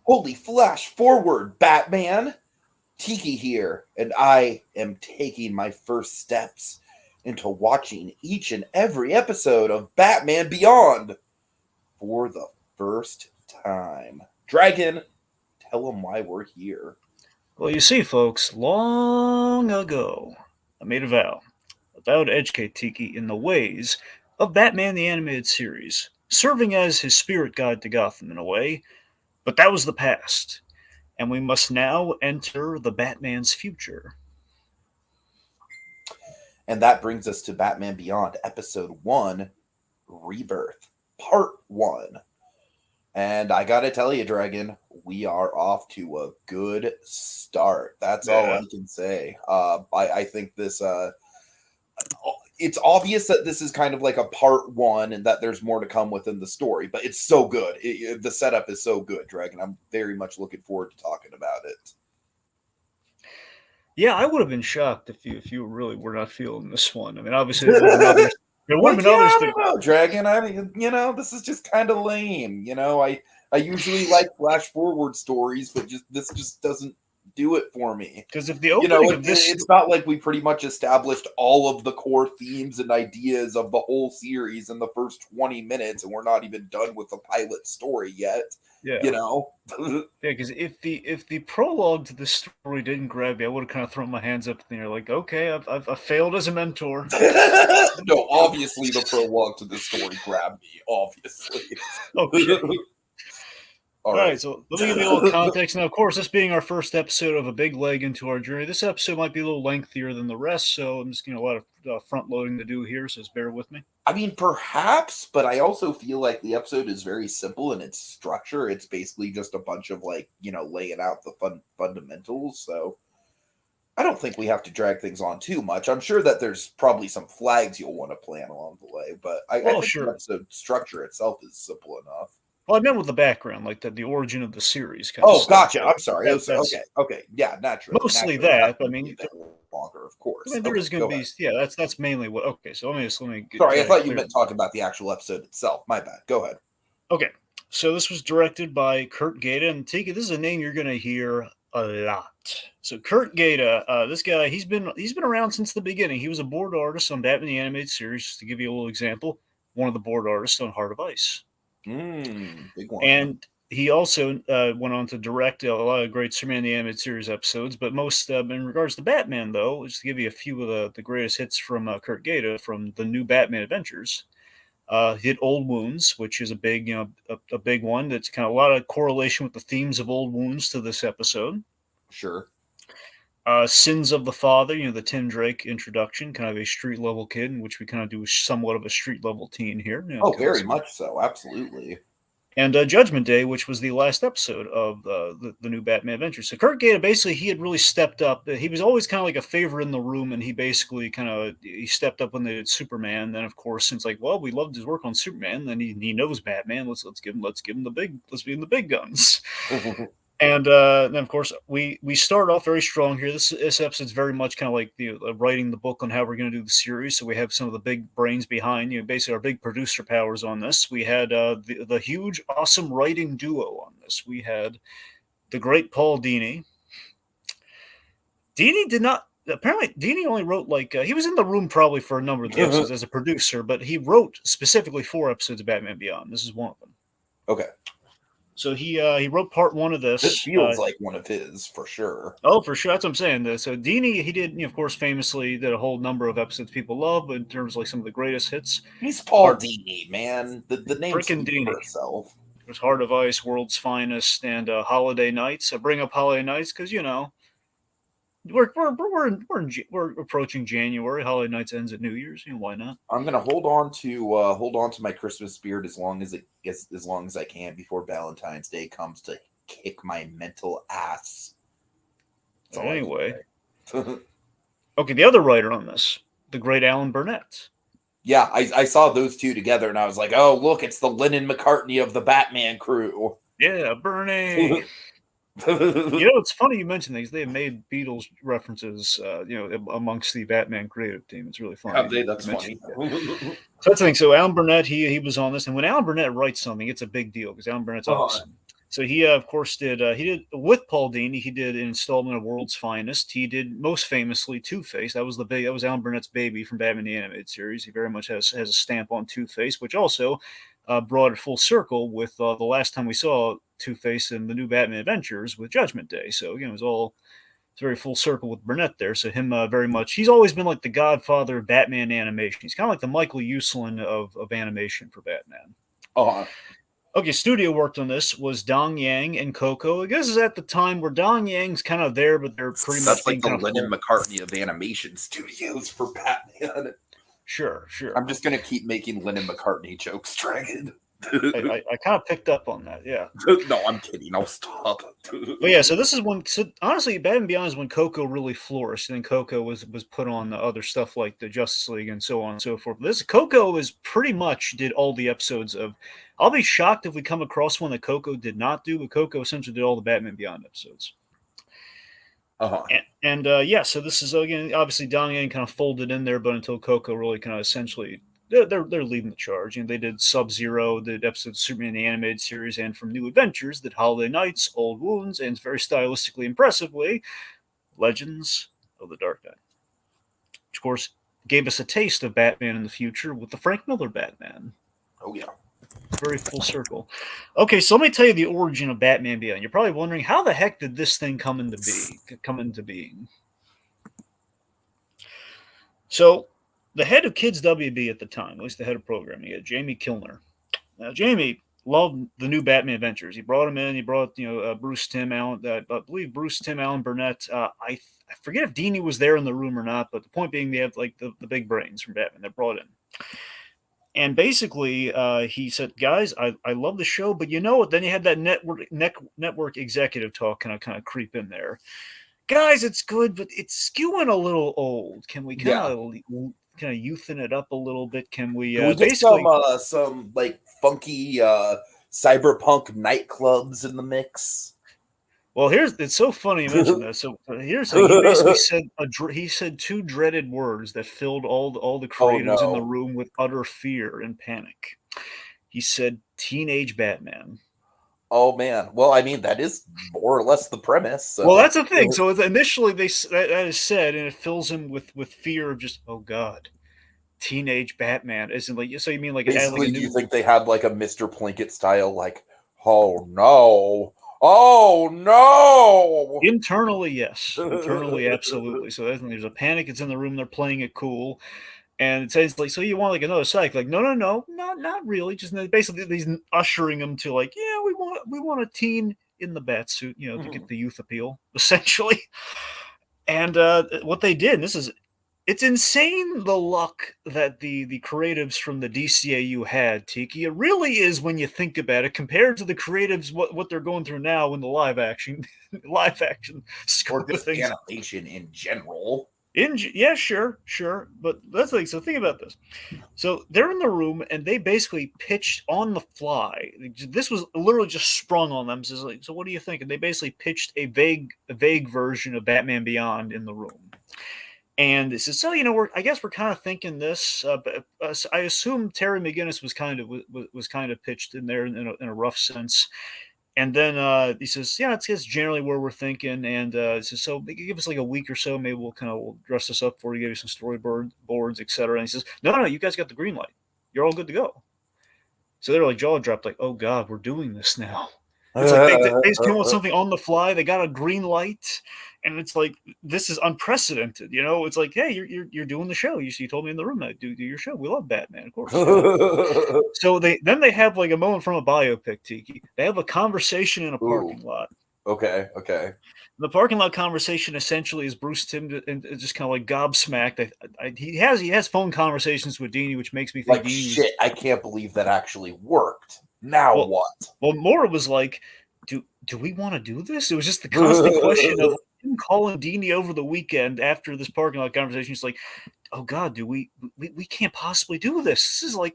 Holy flash forward, Batman! Tiki here, and I am taking my first steps into watching each and every episode of Batman Beyond for the first time. Dragon, tell them why we're here. Well, you see, folks, long ago, I made a vow to educate Tiki in the ways of Batman the Animated Series, serving as his spirit guide to Gotham in a way, but that was the past, and we must now enter the Batman's future. And that brings us to Batman Beyond, Episode 1, Rebirth, Part 1. And I gotta tell you, Dragon, we are off to a good start. That's all Yeah. I can say. I think this it's obvious that this is kind of like a part one and that there's more to come within the story, but it's so good. The setup is so good, Dragon. I'm very much looking forward to talking about it. Yeah, I would have been shocked if you really were not feeling this one. I mean, obviously there would have been others. There would Well, have been yeah, others I that. don't know, Dragon. This is just kind of lame. I usually like flash forward stories, but this just doesn't do it for me. Because if the opening of this, It's not like we pretty much established all of the core themes and ideas of the whole series in the first 20 minutes, and we're not even done with the pilot story yet. yeah, You know? yeah, because if the prologue to this story didn't grab me, I would have kind of thrown my hands up in the air, like, okay, I've failed as a mentor. No, obviously the prologue to this story grabbed me, obviously. Okay. All All right. right, so let me give you a little context. Now, of course, this being our first episode of a big leg into our journey, this episode might be a little lengthier than the rest, so I'm just a lot of front loading to do here, so just bear with me. I mean, perhaps, but I also feel like the episode is very simple in its structure. It's basically just a bunch of laying out the fundamentals. So I don't think we have to drag things on too much. I'm sure that there's probably some flags you'll want to plan along the way, but I Well, think the sure. episode structure itself is simple enough. Well, I meant with the background, like the origin of the series kind of Oh, stuff. gotcha. I'm sorry. That's Okay. Yeah, naturally. mostly That's that. I going to be mean, a bit longer, of I course. mean, there Okay, is going go to ahead. be, yeah. That's mainly what. Okay, so let me Sorry, I thought you clear. meant talking about the actual episode itself. My bad. Go ahead. Okay, so this was directed by Kurt Gaeta, and Tiki, this is a name you're going to hear a lot. So Kurt Gaeta, this guy, he's been around since the beginning. He was a board artist on Batman the Animated Series. Just to give you a little example, one of the board artists on Heart of Ice, Big one. and he also went on to direct a lot of great Superman the Animated Series episodes. But most, in regards to Batman, though, just to give you a few of the greatest hits from Kurt Gaeta from the new Batman Adventures. Hit Old Wounds, which is a big, a big one. That's kind of a lot of correlation with the themes of Old Wounds to this episode. Sure. Sins of the Father, the Tim Drake introduction, kind of a street level kid, in which we kind of do somewhat of a street level teen here. Oh, very much so. Absolutely. And Judgment Day, which was the last episode of the new Batman Adventures. So Kurt Gaeta, basically, he had really stepped up. He was always kind of like a favorite in the room, and he basically he stepped up when they did Superman. Then, of course, since we loved his work on Superman, then he knows Batman. Let's give him the big. Let's be in the big guns. And then, of course, we start off very strong here. This episode's very much kind of like writing the book on how we're going to do the series. So we have some of the big brains behind, basically our big producer powers on this. We had the huge, awesome writing duo on this. We had the great Paul Dini. Dini did not. Apparently, Dini only wrote he was in the room probably for a number of the episodes as a producer, but he wrote specifically 4 episodes of Batman Beyond. This is one of them. Okay. So he wrote part 1 of this. This feels like one of his, for sure. Oh, for sure. That's what I'm saying. So Dini, he did, of course, famously did a whole number of episodes people love, but in terms of some of the greatest hits. He's Paul Dini, man. The name Frickin' Dini for itself. There's Heart of Ice, World's Finest, and Holiday Nights. I bring up Holiday Nights because we're approaching January. Holiday Nights ends at New Year's. Why not? I'm gonna hold on to my Christmas spirit as long as I can before Valentine's Day comes to kick my mental ass. Anyway, okay, the other writer on this, the great Alan Burnett. Yeah, I saw those two together, and I was like, oh look, it's the Lennon McCartney of the Batman crew. Yeah, Bernie. It's funny you mention these. They have made Beatles references, amongst the Batman creative team. It's really funny. That's funny. So that's the thing. So Alan Burnett, he was on this, and when Alan Burnett writes something, it's a big deal because Alan Burnett's awesome. So he, of course, did with Paul Dini. He did an installment of World's Finest. He did most famously Two-Face. That was Alan Burnett's baby from Batman the Animated Series. He very much has a stamp on Two-Face, which also brought it full circle with the last time we saw Two-Face in the new Batman Adventures with Judgment Day. So again, it's very full circle with Burnett there. So him very much, he's always been like the godfather of Batman animation. He's kind of like the Michael Uslan of animation for Batman. Uh-huh. Okay, studio worked on this was Dong Yang and Coco. I guess is at the time where Dong Yang's kind of there, but they're pretty much like the Lennon McCartney of animation studios for Batman. Sure. I'm just gonna keep making Lennon McCartney jokes, Dragon. I kind of picked up on that, yeah. No, I'm kidding. I'll stop. But yeah, so this is when, honestly, Batman Beyond is when Coco really flourished, and then Coco was put on the other stuff like the Justice League and so on and so forth. This Coco is pretty much did all the episodes of. I'll be shocked if we come across one that Coco did not do, but Coco essentially did all the Batman Beyond episodes. Uh-huh. And yeah, so this is again obviously Dong Yang kind of folded in there, but until Coco really kind of essentially. They're leading the charge. They did Sub-Zero, did episodes of Superman the Animated Series, and from New Adventures, did Holiday Nights, Old Wounds, and very stylistically impressively, Legends of the Dark Knight. Which, of course, gave us a taste of Batman in the future with the Frank Miller Batman. Oh, yeah. It's very full circle. Okay, so let me tell you the origin of Batman Beyond. You're probably wondering, how the heck did this thing come into being? So, the head of Kids WB at the time, at least the head of programming, Jamie Kilner. Now, Jamie loved the new Batman Adventures. He brought him in. He brought Bruce Timm Allen. I believe Bruce Timm Allen Burnett. I forget if Dini was there in the room or not. But the point being, they have like the big brains from Batman. They're brought in. And basically, he said, "Guys, I love the show, but you know what? Then you had that network executive talk kind of creep in there. Guys, it's good, but it's skewing a little old. Can we kind of youthen it up a little bit? Can we get basically some like funky cyberpunk nightclubs in the mix?" Well, it's so funny you mentioned that. So here's he basically said he said two dreaded words that filled all the creatives in the room with utter fear and panic. He said teenage Batman. Oh man! Well, I mean that is more or less the premise. So. Well, that's the thing. So initially that is said, and it fills him with fear of just God, teenage Batman isn't like so. You mean like basically? Do you think they had like a Mr. Plinkett style like oh no? Internally, yes. Internally, absolutely. So there's a panic. It's in the room. They're playing it cool. And it says like, so you want like another psych? Like, no, not really. Just basically he's ushering them to like, yeah, we want a teen in the bat suit, to get the youth appeal, essentially. And what they did, and it's insane the luck that the creatives from the DCAU had, Tiki. It really is when you think about it, compared to the creatives what they're going through now in the live action or just animation in general. Yeah, sure. But that's like, so think about this. So they're in the room and they basically pitched on the fly. This was literally just sprung on them. So, like, so what do you think? And they basically pitched a vague version of Batman Beyond in the room. And this is so I guess we're kind of thinking this. But I assume Terry McGinnis was kind of pitched in there in a rough sense. And then he says, yeah, it's generally where we're thinking. And he says, so give us like a week or so. Maybe we'll dress this up for you, give you some storyboards, etc. And he says, no, you guys got the green light. You're all good to go. So they're like jaw dropped, like, oh God, we're doing this now. It's like they just came up with something on the fly. They got a green light, and it's like this is unprecedented. It's like, hey, you're doing the show. You told me in the room that do your show. We love Batman, of course. So they have like a moment from a biopic, Tiki. They have a conversation in a parking lot. Okay. The parking lot conversation essentially is Bruce Timm and just kind of like gobsmacked. He has phone conversations with Dini, which makes me think like shit. I can't believe that actually worked. Now what? Well, more was like, do we want to do this? It was just the constant question of him calling Dini over the weekend after this parking lot conversation. He's like, oh God, we can't possibly do this. This is like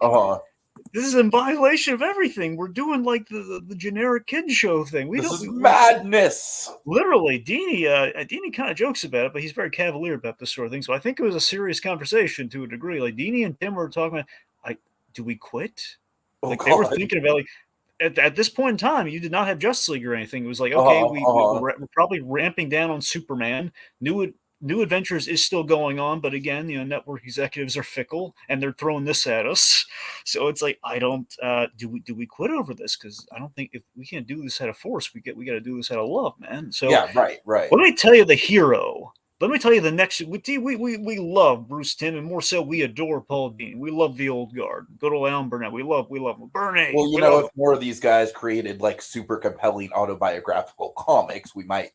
this is in violation of everything. We're doing like the generic kid show thing. This is madness. Literally, Dini kind of jokes about it, but he's very cavalier about this sort of thing. So I think it was a serious conversation to a degree. Like Dini and Tim were talking about, do we quit? Like they were thinking about like at this point in time, you did not have Justice League or anything. It was like, okay, Uh-huh, uh-huh. we're probably ramping down on Superman. New Adventures is still going on, but again, network executives are fickle, and they're throwing this at us. So it's like, I don't. Do we quit over this? Because I don't think if we can't do this out of force, we got to do this out of love, man. So Yeah, right. let me tell you the hero. Let me tell you the next. We love Bruce Timm, and more so, we adore Paul Dini. We love the old guard. Good old Alan Burnett. We love Bernie. Well, We love if more of these guys created like super compelling autobiographical comics, we might,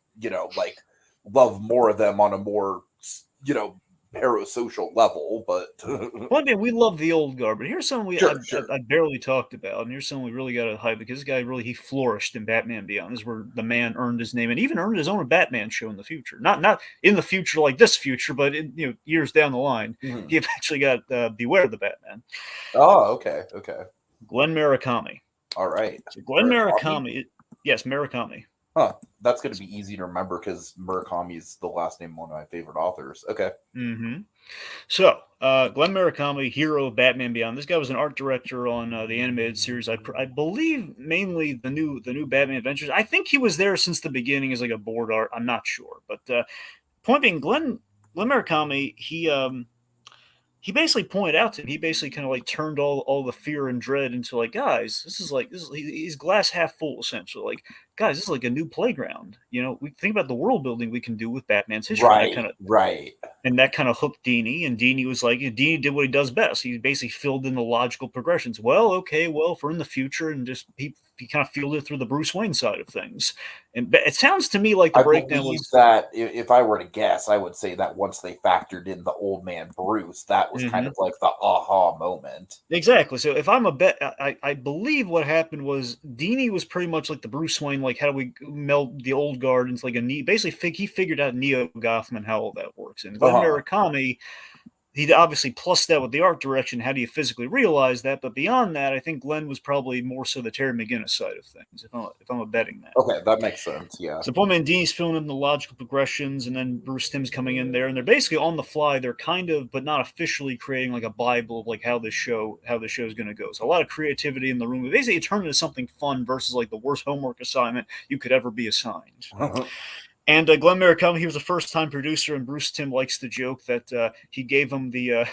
like love more of them on a more, parasocial level. But Well, again, we love the old guard, but here's something sure. I barely talked about, and here's something we really got to hype because this guy really he flourished in Batman Beyond. This is where the man earned his name and even earned his own Batman show in the future. Not in the future like this future, but in years down the line, Mhm. he eventually got Beware the Batman. Oh, okay. Glenn Murakami. All right. So Glenn Murakami? Murakami, yes, Murakami. Huh. That's going to be easy to remember because Murakami is the last name of one of my favorite authors. Okay. Mm-hmm. So, Glenn Murakami, hero of Batman Beyond. This guy was an art director on the animated series. I believe mainly the new Batman Adventures. I think he was there since the beginning as like a board art. I'm not sure, but point being, Glenn Murakami, he basically pointed out to him. He basically kind of like turned all the fear and dread into like, guys, he's glass half full essentially. Like, guys, this is like a new playground. We think about the world building we can do with Batman's history. Right. And that kind of hooked Dini, and Dini was like, Dini did what he does best. He basically filled in the logical progressions. Well, okay, if we're in the future, and just he kind of fielded through the Bruce Wayne side of things. And it sounds to me like the I breakdown believe was that if I were to guess, I would say that once they factored in the old man Bruce, that was kind of like the aha moment. Exactly. So if I'm a bet, I believe what happened was Dini was pretty much like the Bruce Wayne, like how do we meld the old guard into like basically he figured out Neo Gotham and how all that works. And Glenn Murakami, he obviously plussed that with the art direction. How do you physically realize that? But beyond that, I think Glenn was probably more so the Terry McGinnis side of things. If I'm betting that. Okay, that makes sense. Yeah. So Paul Dini's filling in the logical progressions, and then Bruce Timm's coming in there, and they're basically on the fly. They're kind of, but not officially, creating like a bible of like how this show is going to go. So a lot of creativity in the room. Basically, it turned into something fun versus like the worst homework assignment you could ever be assigned. And Glenn Murakami, he was a first-time producer, and Bruce Timm likes the joke that he gave him the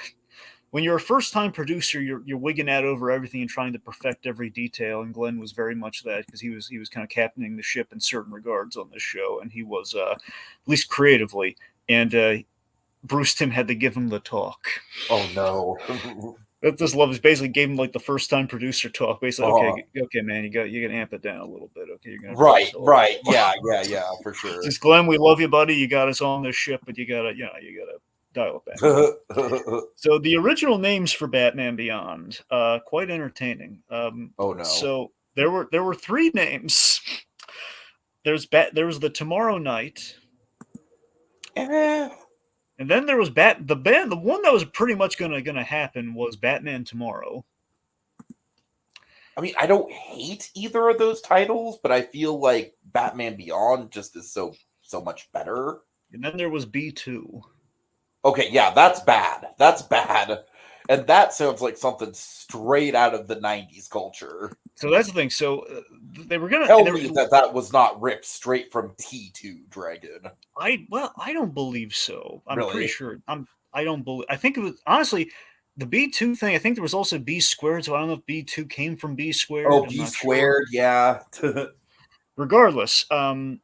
when you're a first-time producer, you're wigging out over everything and trying to perfect every detail. And Glenn was very much that because he was kind of captaining the ship in certain regards on this show, and he was at least creatively. And Bruce Timm had to give him the talk. Oh no. This love is basically gave him like the first time producer talk. Basically, okay, man, you got to amp it down a little bit. Okay, you're gonna right, yeah, for sure. Just Glenn, we love you, buddy. You got us on this ship, but you gotta dial it back. So the original names for Batman Beyond, quite entertaining. Oh no. So there were three names. There was the Tomorrow Night. And then there was the one that was pretty much gonna happen was Batman Tomorrow. I mean, I don't hate either of those titles, but I feel like Batman Beyond just is so much better. And then there was B2. Okay, yeah, that's bad. And that sounds like something straight out of the 90s culture. So that's the thing. So they were going to tell me that was not ripped straight from T2 Dragon. I don't believe so. I'm really? Pretty sure. I don't believe. I think it was honestly the B2 thing. I think there was also B squared. So I don't know if B2 came from B squared. Oh, B squared, sure. Yeah. Regardless,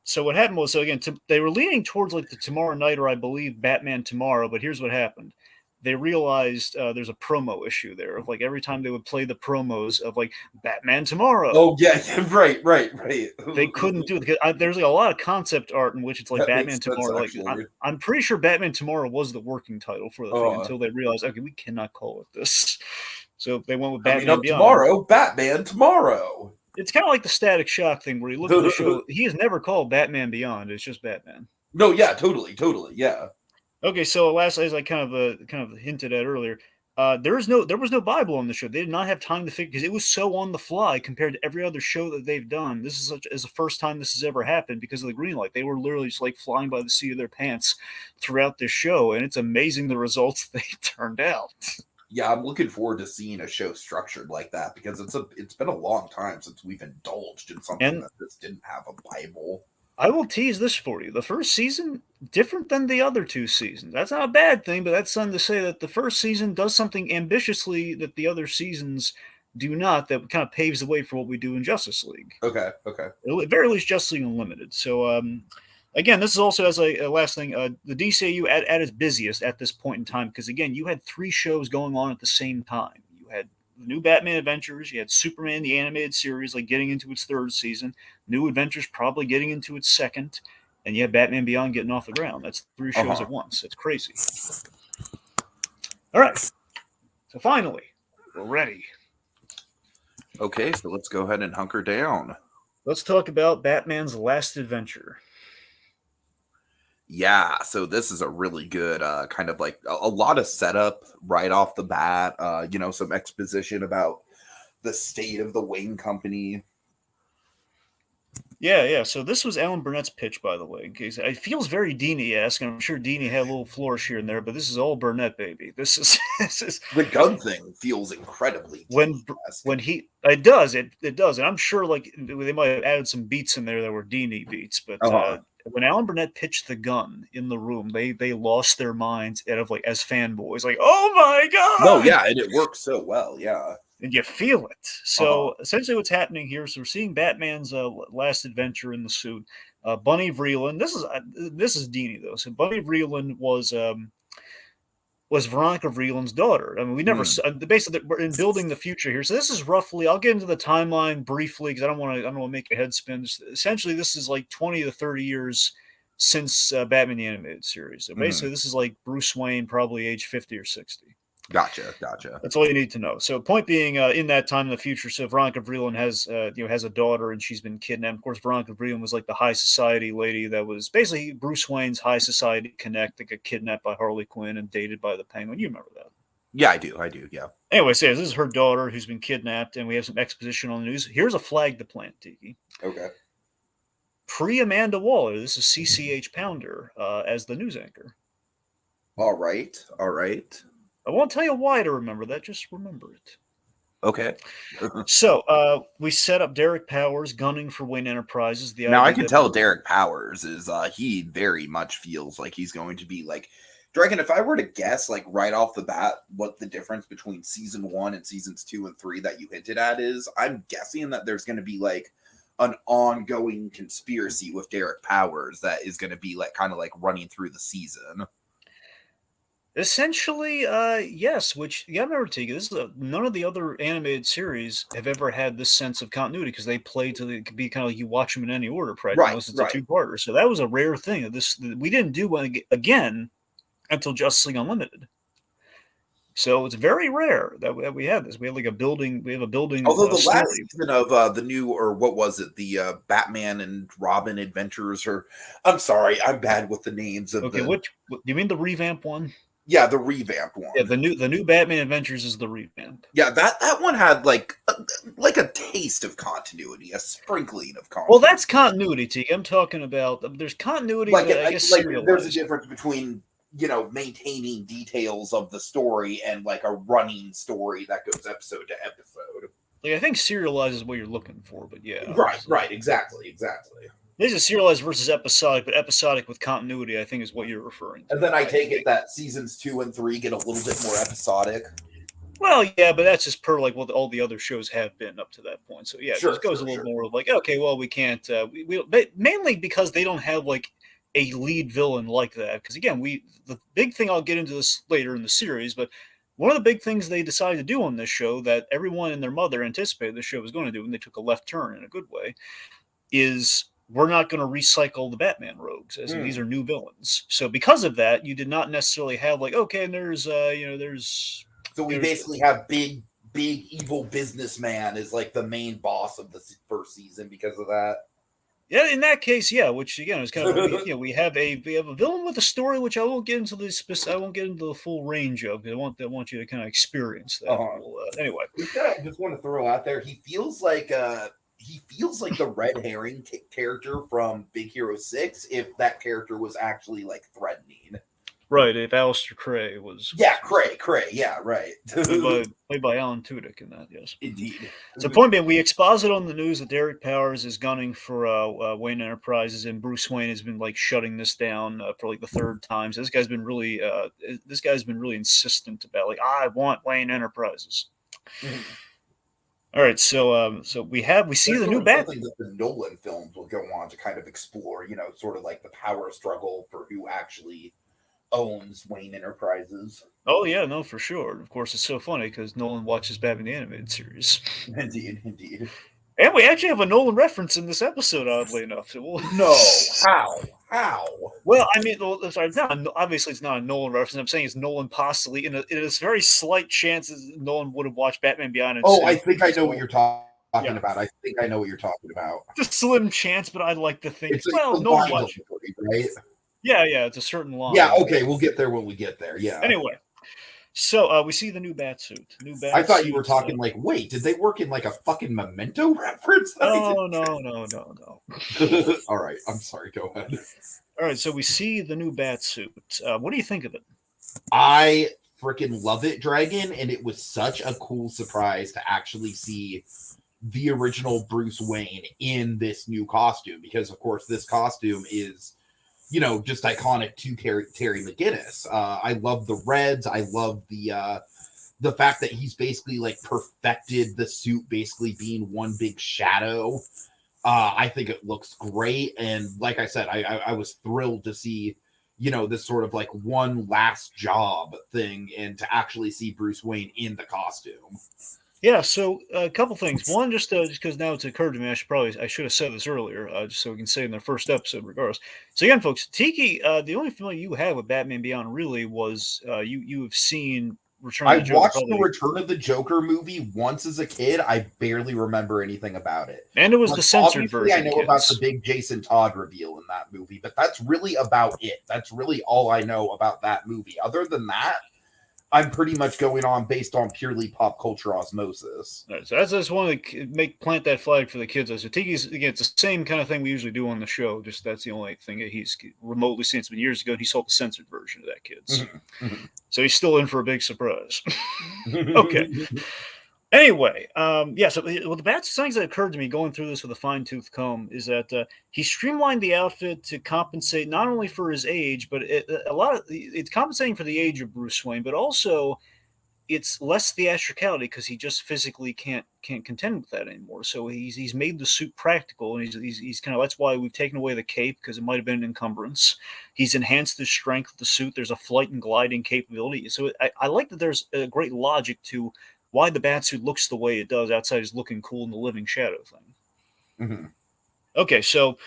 so what happened was, again, they were leaning towards like the Tomorrow Night, or I believe Batman Tomorrow. But here's what happened: they realized there's a promo issue there of like every time they would play the promos of like Batman Tomorrow. Oh yeah, right. They couldn't do it because there's like a lot of concept art in which it's like that Batman Tomorrow. Like I'm pretty sure Batman Tomorrow was the working title for the thing until they realized, okay, we cannot call it this. So they went with Batman Beyond. Tomorrow, Batman Tomorrow. It's kind of like the Static Shock thing where you look at the show. He is never called Batman Beyond. It's just Batman. No, yeah, totally, yeah. Okay, so last, as I kind of hinted at earlier, there was no Bible on the show. They did not have time to figure because it was so on the fly compared to every other show that they've done. This is the first time this has ever happened because of the green light. They were literally just like flying by the seat of their pants throughout this show, and it's amazing the results they turned out. Yeah, I'm looking forward to seeing a show structured like that because it's been a long time since we've indulged in something And that just didn't have a Bible. I will tease this for you. The first season, different than the other two seasons. That's not a bad thing, but that's something to say that the first season does something ambitiously that the other seasons do not, that kind of paves the way for what we do in Justice League. Okay, okay. At very least, Justice League Unlimited. So, again, this is also, as a last thing, the DCAU at its busiest at this point in time, because, again, you had 3 shows going on at the same time. You had the new Batman Adventures, you had Superman, the animated series, like getting into its 3rd season, New Adventures probably getting into its 2nd, and you have Batman Beyond getting off the ground. That's 3 shows Uh-huh. at once. It's crazy. All right. So finally, we're ready. Okay, so let's go ahead and hunker down. Let's talk about Batman's Last Adventure. Yeah, so this is a really good kind of like a lot of setup right off the bat. Some exposition about the state of the Wayne Company. Yeah. So this was Alan Burnett's pitch, by the way. In case it feels very Dini-esque, and I'm sure Dini had a little flourish here and there, but this is all Burnett, baby. This is The gun thing feels incredibly when he it does, and I'm sure like they might have added some beats in there that were Dini beats, but when Alan Burnett pitched the gun in the room, they lost their minds out of like as fanboys, like, oh my god! No, yeah, and it works so well, yeah. And you feel it. So essentially, what's happening here? So we're seeing Batman's last adventure in the suit. Bunny Vreeland. This is Dini though. So Bunny Vreeland was Veronica Vreeland's daughter. I mean, we never basically we're in building the future here. So this is roughly. I'll get into the timeline briefly because I don't want to make your head spin. Essentially, this is like 20 to 30 years since Batman the Animated Series. So basically, this is like Bruce Wayne, probably age 50 or 60. Gotcha. That's all you need to know. So, point being, in that time in the future, so Veronica Vreeland has a daughter, and she's been kidnapped. Of course, Veronica Vreeland was like the high society lady that was basically Bruce Wayne's high society connect that got kidnapped by Harley Quinn and dated by the Penguin. You remember that? Yeah, I do. Yeah. Anyway, so this is her daughter who's been kidnapped, and we have some exposition on the news. Here's a flag to plant, Tiki. Okay. Pre-Amanda Waller, this is CCH Pounder as the news anchor. All right. I won't tell you why to remember that. Just remember it. Okay. So we set up Derek Powers gunning for Wayne Enterprises. Now I can tell Derek Powers is he very much feels like he's going to be like Dragon. If I were to guess, like right off the bat, what the difference between season 1 and seasons 2 and 3 that you hinted at is, I'm guessing that there's going to be like an ongoing conspiracy with Derek Powers that is going to be like kind of like running through the season. Essentially, yes. Which you gotta remember, Tika, this is none of the other animated series have ever had this sense of continuity because they play to be kind of like you watch them in any order, practically. Unless it's a 2-parter. So that was a rare thing. We didn't do one again until Justice League Unlimited. So it's very rare that we have this. We have like a building. We have a building. Although the last season of the new, or what was it, the Batman and Robin Adventures, or I'm sorry, I'm bad with the names of. Okay, what do you mean, the revamp one? Yeah, the revamped one. Yeah, the new Batman Adventures is the revamp. Yeah, that one had like a taste of continuity, a sprinkling of continuity. Well, that's continuity, T. I'm talking about there's continuity. Like, I guess there's a difference between maintaining details of the story and like a running story that goes episode to episode. Like, I think serialized is what you're looking for, but yeah. Right, exactly. This is serialized versus episodic, but episodic with continuity, I think, is what you're referring to. And then I take it that seasons 2 and 3 get a little bit more episodic. Well, yeah, but that's just per like what all the other shows have been up to that point. So yeah, it just goes a little more like, okay, well, we can't. Mainly because they don't have like a lead villain like that. Because again, the big thing, I'll get into this later in the series, but one of the big things they decided to do on this show that everyone and their mother anticipated the show was going to do, and they took a left turn in a good way, is we're not going to recycle the Batman rogues, as these are new villains. So because of that, you did not necessarily have like, okay, and there's. So we basically have big evil businessman is like the main boss of the first season because of that. Yeah, in that case, yeah. Which again is kind of we have a villain with a story, which I won't get into I won't get into the full range of. I want you to kind of experience that. Anyway, I just want to throw out there, he feels like the red herring character from Big Hero 6 if that character was actually like threatening. Right, if Alistair Cray was Yeah, Cray. Yeah, right. played by Alan Tudyk in that, yes. Indeed. So, point being, we exposit on the news that Derek Powers is gunning for Wayne Enterprises, and Bruce Wayne has been like shutting this down for like the third time. So this guy's been really insistent about like I want Wayne Enterprises. Mm-hmm. All right, so we see That's the sort new of Bat. something that the Nolan films will go on to kind of explore, sort of like the power struggle for who actually owns Wayne Enterprises. Oh yeah, no, for sure. Of course, it's so funny because Nolan watches Batman the animated series, Indeed. and we actually have a Nolan reference in this episode. Oddly enough, No, how? well, I mean, sorry, obviously it's not a Nolan reference. I'm saying it's Nolan possibly in a very slight chance that Nolan would have watched Batman Beyond. And Oh, I think I know what you're talking yeah. about. I think I know what you're talking about. Just a slim chance, but I'd like to think, It's well, a no line watch. delivery, right? Yeah, it's a certain line. Yeah, okay, we'll get there when we get there. Yeah. Anyway, so we see the new Batsuit. I thought you were talking like, wait, did they work in like a fucking Memento reference? No. All right, I'm sorry. Go ahead. All right, so we see the new Batsuit. What do you think of it? I freaking love it, Dragon, and it was such a cool surprise to actually see the original Bruce Wayne in this new costume, because of course this costume is just iconic to Terry McGinnis. I love the reds. I love the fact that he's basically like perfected the suit basically being one big shadow. I think it looks great, and like I said, I was thrilled to see this sort of like one last job thing, and to actually see Bruce Wayne in the costume. Yeah, so a couple things. One, just because now it's occurred to me, I should have said this earlier, just so we can say in the first episode, regardless. So again, folks, Tiki, the only feeling you had with Batman Beyond really was you have seen Return of the Joker. I watched the Return of the Joker movie once as a kid. I barely remember anything about it, and it was the censored version. I know about the big Jason Todd reveal in that movie, but that's really about it. That's really all I know about that movie. Other than that, I'm pretty much going on based on purely pop culture osmosis. Right, so I just want to plant that flag for the kids. So Tiki's, again, it's the same kind of thing we usually do on the show. Just that's the only thing that he's remotely seen. It's been years ago, and he saw the censored version of that, kids. So he's still in for a big surprise. Okay. Anyway, so the bad things that occurred to me going through this with a fine-tooth comb is that he streamlined the outfit to compensate not only for his age, but it's compensating for the age of Bruce Wayne, but also it's less theatricality because he just physically can't contend with that anymore. So he's made the suit practical, and he's kind of, that's why we've taken away the cape, because it might have been an encumbrance. He's enhanced the strength of the suit. There's a flight and gliding capability. So I like that there's a great logic to why the Batsuit looks the way it does outside is looking cool in the living shadow thing. Mm-hmm. Okay, so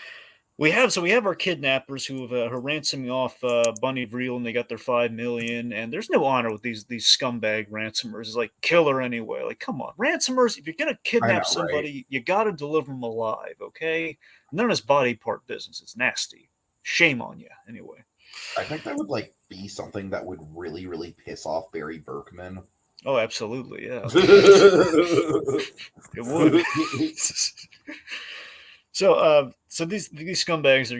we have our kidnappers who are ransoming off Bunny Vreel, and they got their $5 million. And there's no honor with these scumbag ransomers. It's like, kill her anyway. Like, come on, ransomers! If you're gonna kidnap somebody, right, you got to deliver them alive. Okay, none of this body part business. It's nasty. Shame on you. Anyway, I think that would like be something that would really, really piss off Barry Berkman. Oh, absolutely, yeah. It would. So these scumbags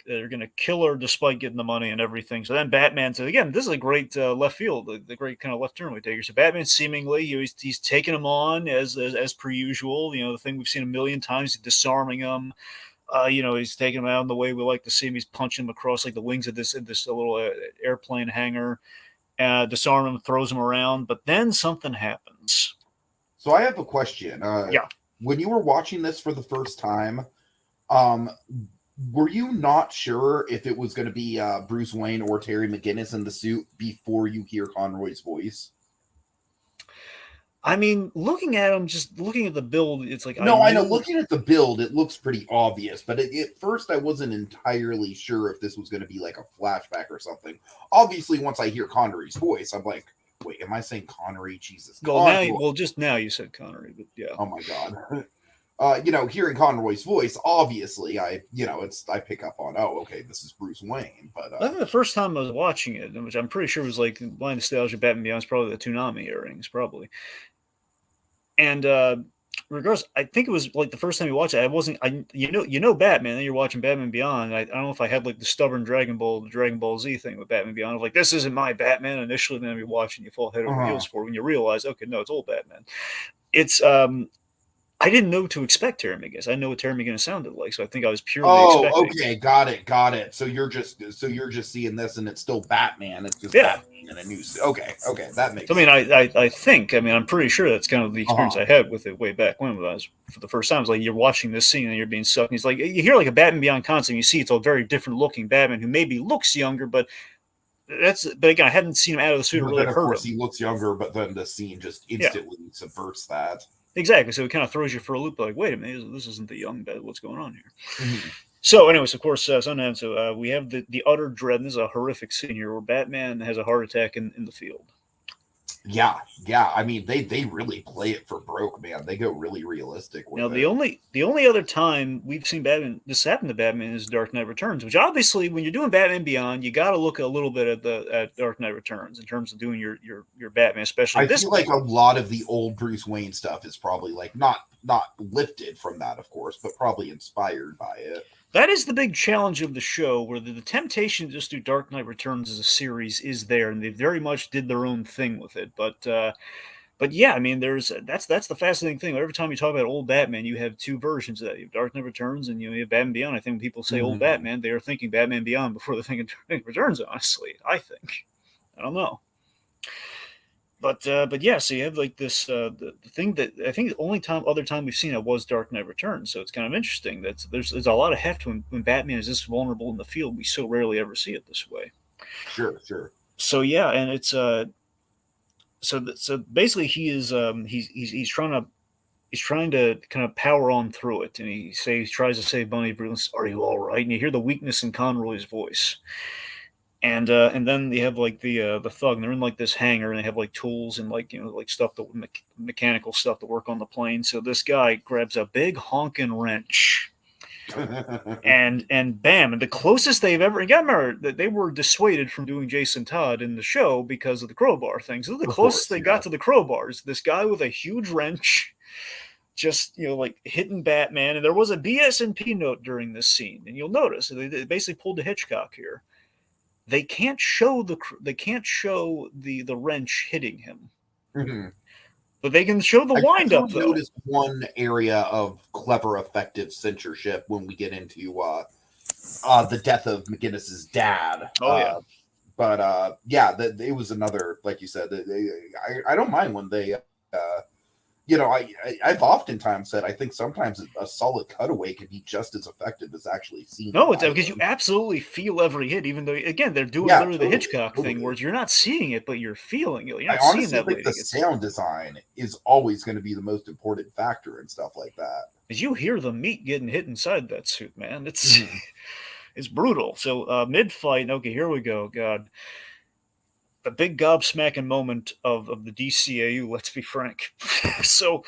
they're gonna kill her despite getting the money and everything. So then Batman. So again, this is a great left field, the great kind of left turn we take here. So Batman seemingly he's taking them on as per usual. The thing we've seen a million times, disarming them. He's taking them out in the way we like to see him. He's punching them across like the wings of this little airplane hangar. Disarm him, throws him around, but then something happens. So I have a question. Yeah. When you were watching this for the first time, were you not sure if it was going to be Bruce Wayne or Terry McGinnis in the suit before you hear Conroy's voice? I mean, looking at him, just looking at the build, it's like... No, I know. Looking at the build, it looks pretty obvious. But at first, I wasn't entirely sure if this was going to be like a flashback or something. Obviously, once I hear Connery's voice, I'm like, wait, am I saying Connery? Jesus. Just now you said Connery, but yeah. Oh, my God. Hearing Conroy's voice, obviously, I pick up on, oh, okay, this is Bruce Wayne. But I think the first time I was watching it, which I'm pretty sure was like my nostalgia Batman Beyond, was probably the Toonami earrings, probably. And regardless, I think it was like the first time you watched it. I wasn't, you know Batman. Then you're watching Batman Beyond. I don't know if I had like the stubborn Dragon Ball Z thing with Batman Beyond. Of like, this isn't my Batman initially. Then you're watching, you fall head over Uh-huh. heels for it when you realize, okay, no, it's old Batman. It's I didn't know what to expect Terry McGinnis. I didn't know what Terry McGinnis sounded like, so I think I was purely Oh, expecting. okay, got it. So you're just seeing this, and it's still Batman. It's just Yeah. Batman in a new. Okay, that So, makes I mean, sense. I think, I mean, I'm pretty sure that's kind of the experience Uh-huh. I had with it way back when I was for the first time. It's like you're watching this scene and you're being sucked. And he's like, you hear like a Batman Beyond concept, and you see it's a very different looking Batman who maybe looks younger, but but again, I hadn't seen him out of the suit or But really then, of heard course, him. he looks younger. But then the scene just Yeah, instantly subverts that. exactly. So it kind of throws you for a loop. Like, wait a minute, this isn't the young Bat. What's going on here? Mhm. So, anyways, of course, Sundance. So we have the utter dread. And this is a horrific scene here where Batman has a heart attack in the field. Yeah. I mean, they really play it for broke, man. They go really realistic Now, with it. the only other time we've seen Batman this happen to Batman is Dark Knight Returns, which obviously, when you're doing Batman Beyond, you got to look a little bit at Dark Knight Returns in terms of doing your Batman, especially I this feel like one. a lot of the old Bruce Wayne stuff is probably like not lifted from that, of course, but probably inspired by it. That is the big challenge of the show, where the temptation to just do Dark Knight Returns as a series is there, and they very much did their own thing with it. But yeah, I mean, that's the fascinating thing. Every time you talk about old Batman, you have two versions of that. You have Dark Knight Returns, and you have Batman Beyond. I think when people say old Mhm. Batman, they are thinking Batman Beyond before they're thinking Dark Knight Returns. Honestly, I think. I don't know. But yeah, so you have like this the thing that I think the only other time we've seen it was Dark Knight Returns. So it's kind of interesting that there's a lot of heft when Batman is this vulnerable in the field. We so rarely ever see it this way. Sure. So yeah, and it's so basically he is he's trying to kind of power on through it, and he tries to say, "Bunny Bruce, are you all right?" And you hear the weakness in Conroy's voice, and then they have like the thug, and they're in like this hangar, and they have like tools and like like stuff to mechanical stuff to work on the plane. So this guy grabs a big honking wrench. And bam, and the closest they've ever, you gotta remember that they were dissuaded from doing Jason Todd in the show because of the crowbar thing. So the Of closest course, they yeah. got to the crowbars, this guy with a huge wrench, just like hitting Batman. And there was a BS&P note during this scene, and you'll notice they basically pulled the Hitchcock here. They can't show the wrench hitting him, Mhm. but they can show the I wind up definitely though. noticed one area of clever, effective censorship when we get into the death of McGinnis's dad. Oh yeah. But yeah, it was another, like you said. I don't mind when they, I've oftentimes said I think sometimes a solid cutaway can be just as effective as actually seeing the No, it's because you violence. absolutely feel every hit, even though again they're doing Yeah, literally the totally, Hitchcock thing, where totally. you're not seeing it, but you're feeling it. You're I not seeing honestly that think lady the get sound design is always going to be the most important factor and stuff like that. because you hear the meat getting hit inside that suit, man. It's Mhm. it's brutal. So mid fight, okay, here we go. God, the big gobsmacking moment of the DCAU. Let's be frank. So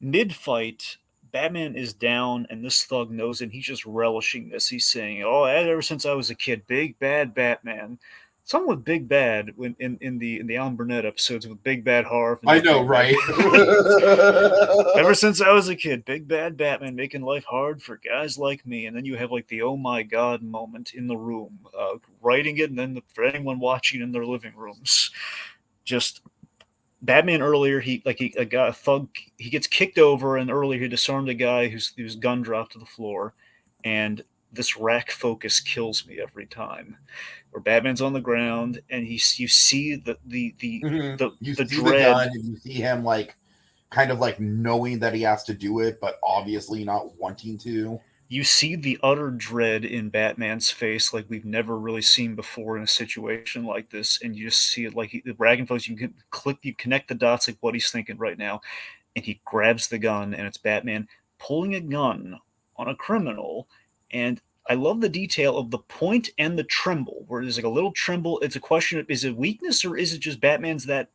mid fight, Batman is down, and this thug knows it. And he's just relishing this. He's saying, "Oh, ever since I was a kid, big bad Batman." Someone with Big Bad when in the Alan Burnett episodes with Big Bad Harv and I then know, Big Bad. right? Ever since I was a kid, Big Bad Batman making life hard for guys like me. And then you have like the oh my god moment in the room, writing it, and then for anyone watching in their living rooms, just Batman earlier, a guy, a thug, he gets kicked over, and earlier he disarmed a guy whose gun dropped to the floor, and this rack focus kills me every time. Where Batman's on the ground, and you see Mhm. You the see the gun dread. and you see him like kind of like knowing that he has to do it, but obviously not wanting to. You see the utter dread in Batman's face, like we've never really seen before in a situation like this, and you just see it like the rag and folks. You can you connect the dots, like what he's thinking right now, and he grabs the gun, and it's Batman pulling a gun on a criminal. And I love the detail of the point and the tremble, where there's like a little tremble. It's a question of, is it weakness, or is it just Batman's that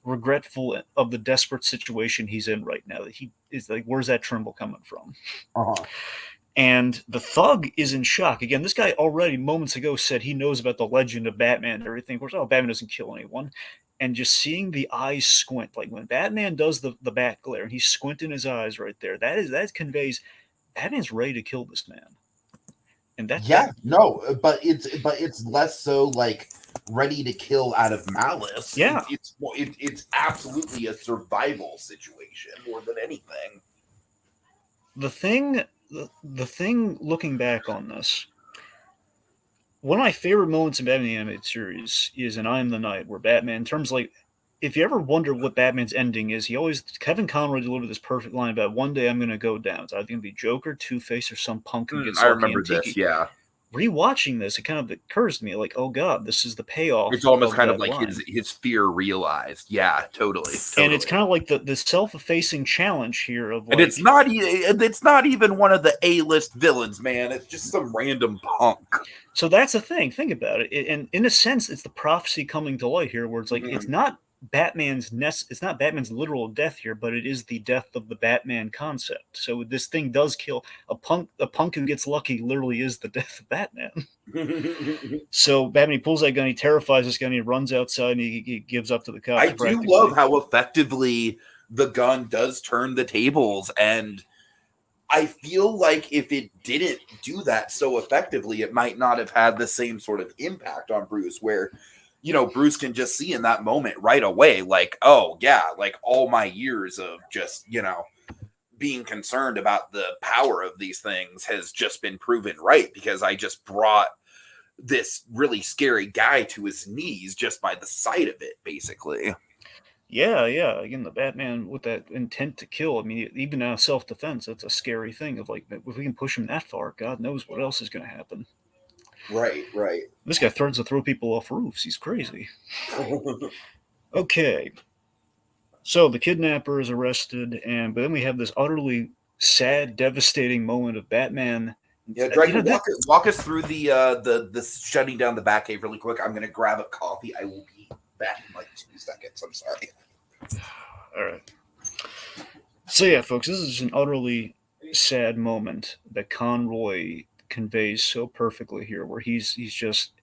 regretful of the desperate situation he's in right now, that he is like, where's that tremble coming from? Uh-huh. And the thug is in shock. Again, this guy already moments ago said he knows about the legend of Batman and everything. Of course, oh, Batman doesn't kill anyone. and just seeing the eyes squint, like when Batman does the bat glare and he's squinting his eyes right there, that conveys Batman's ready to kill this man. And that no, but it's less so like ready to kill out of malice. Yeah. It's absolutely a survival situation more than anything. The thing looking back on this, one of my favorite moments in Batman the Animated Series is in I Am the Night, where Batman, in terms of like, if you ever wonder what Batman's ending is, Kevin Conroy delivered this perfect line about one day I'm going to go down. It's either going to be Joker, Two-Face, or some punk who gets I lucky remember and Tiki. this, yeah. Rewatching this, it kind of occurs to me like, oh god, this is the payoff. It's almost kind of that like line. his fear realized. Yeah, totally. And it's kind of like the self-effacing challenge here of like, and it's not even one of the A-list villains, man. It's just some random punk. So that's the thing. Think about it. And in a sense, it's the prophecy coming to light here, where it's like it's not Batman's literal death here, but it is the death of the Batman concept. So this thing does kill a punk. A punk who gets lucky literally is the death of Batman. So Batman, he pulls that gun, he terrifies this guy, and he runs outside, and he gives up to the cops. I do love how effectively the gun does turn the tables, and I feel like if it didn't do that so effectively, it might not have had the same sort of impact on Bruce, where, you know, Bruce can just see in that moment right away, like, oh, yeah, like all my years of just, you know, being concerned about the power of these things has just been proven right because I just brought this really scary guy to his knees just by the sight of it, basically. Yeah. Again, the Batman with that intent to kill. I mean, even now, self-defense, that's a scary thing of like, if we can push him that far, God knows what else is going to happen. Right. This guy threatens to throw people off roofs. He's crazy. Okay. So the kidnapper is arrested, but then we have this utterly sad, devastating moment of Batman. Yeah, Dragon, walk us through the shutting down the Batcave really quick. I'm going to grab a coffee. I will be back in like 2 seconds. I'm sorry. All right. So yeah, folks, this is an utterly sad moment that Conroy conveys so perfectly here, where he's just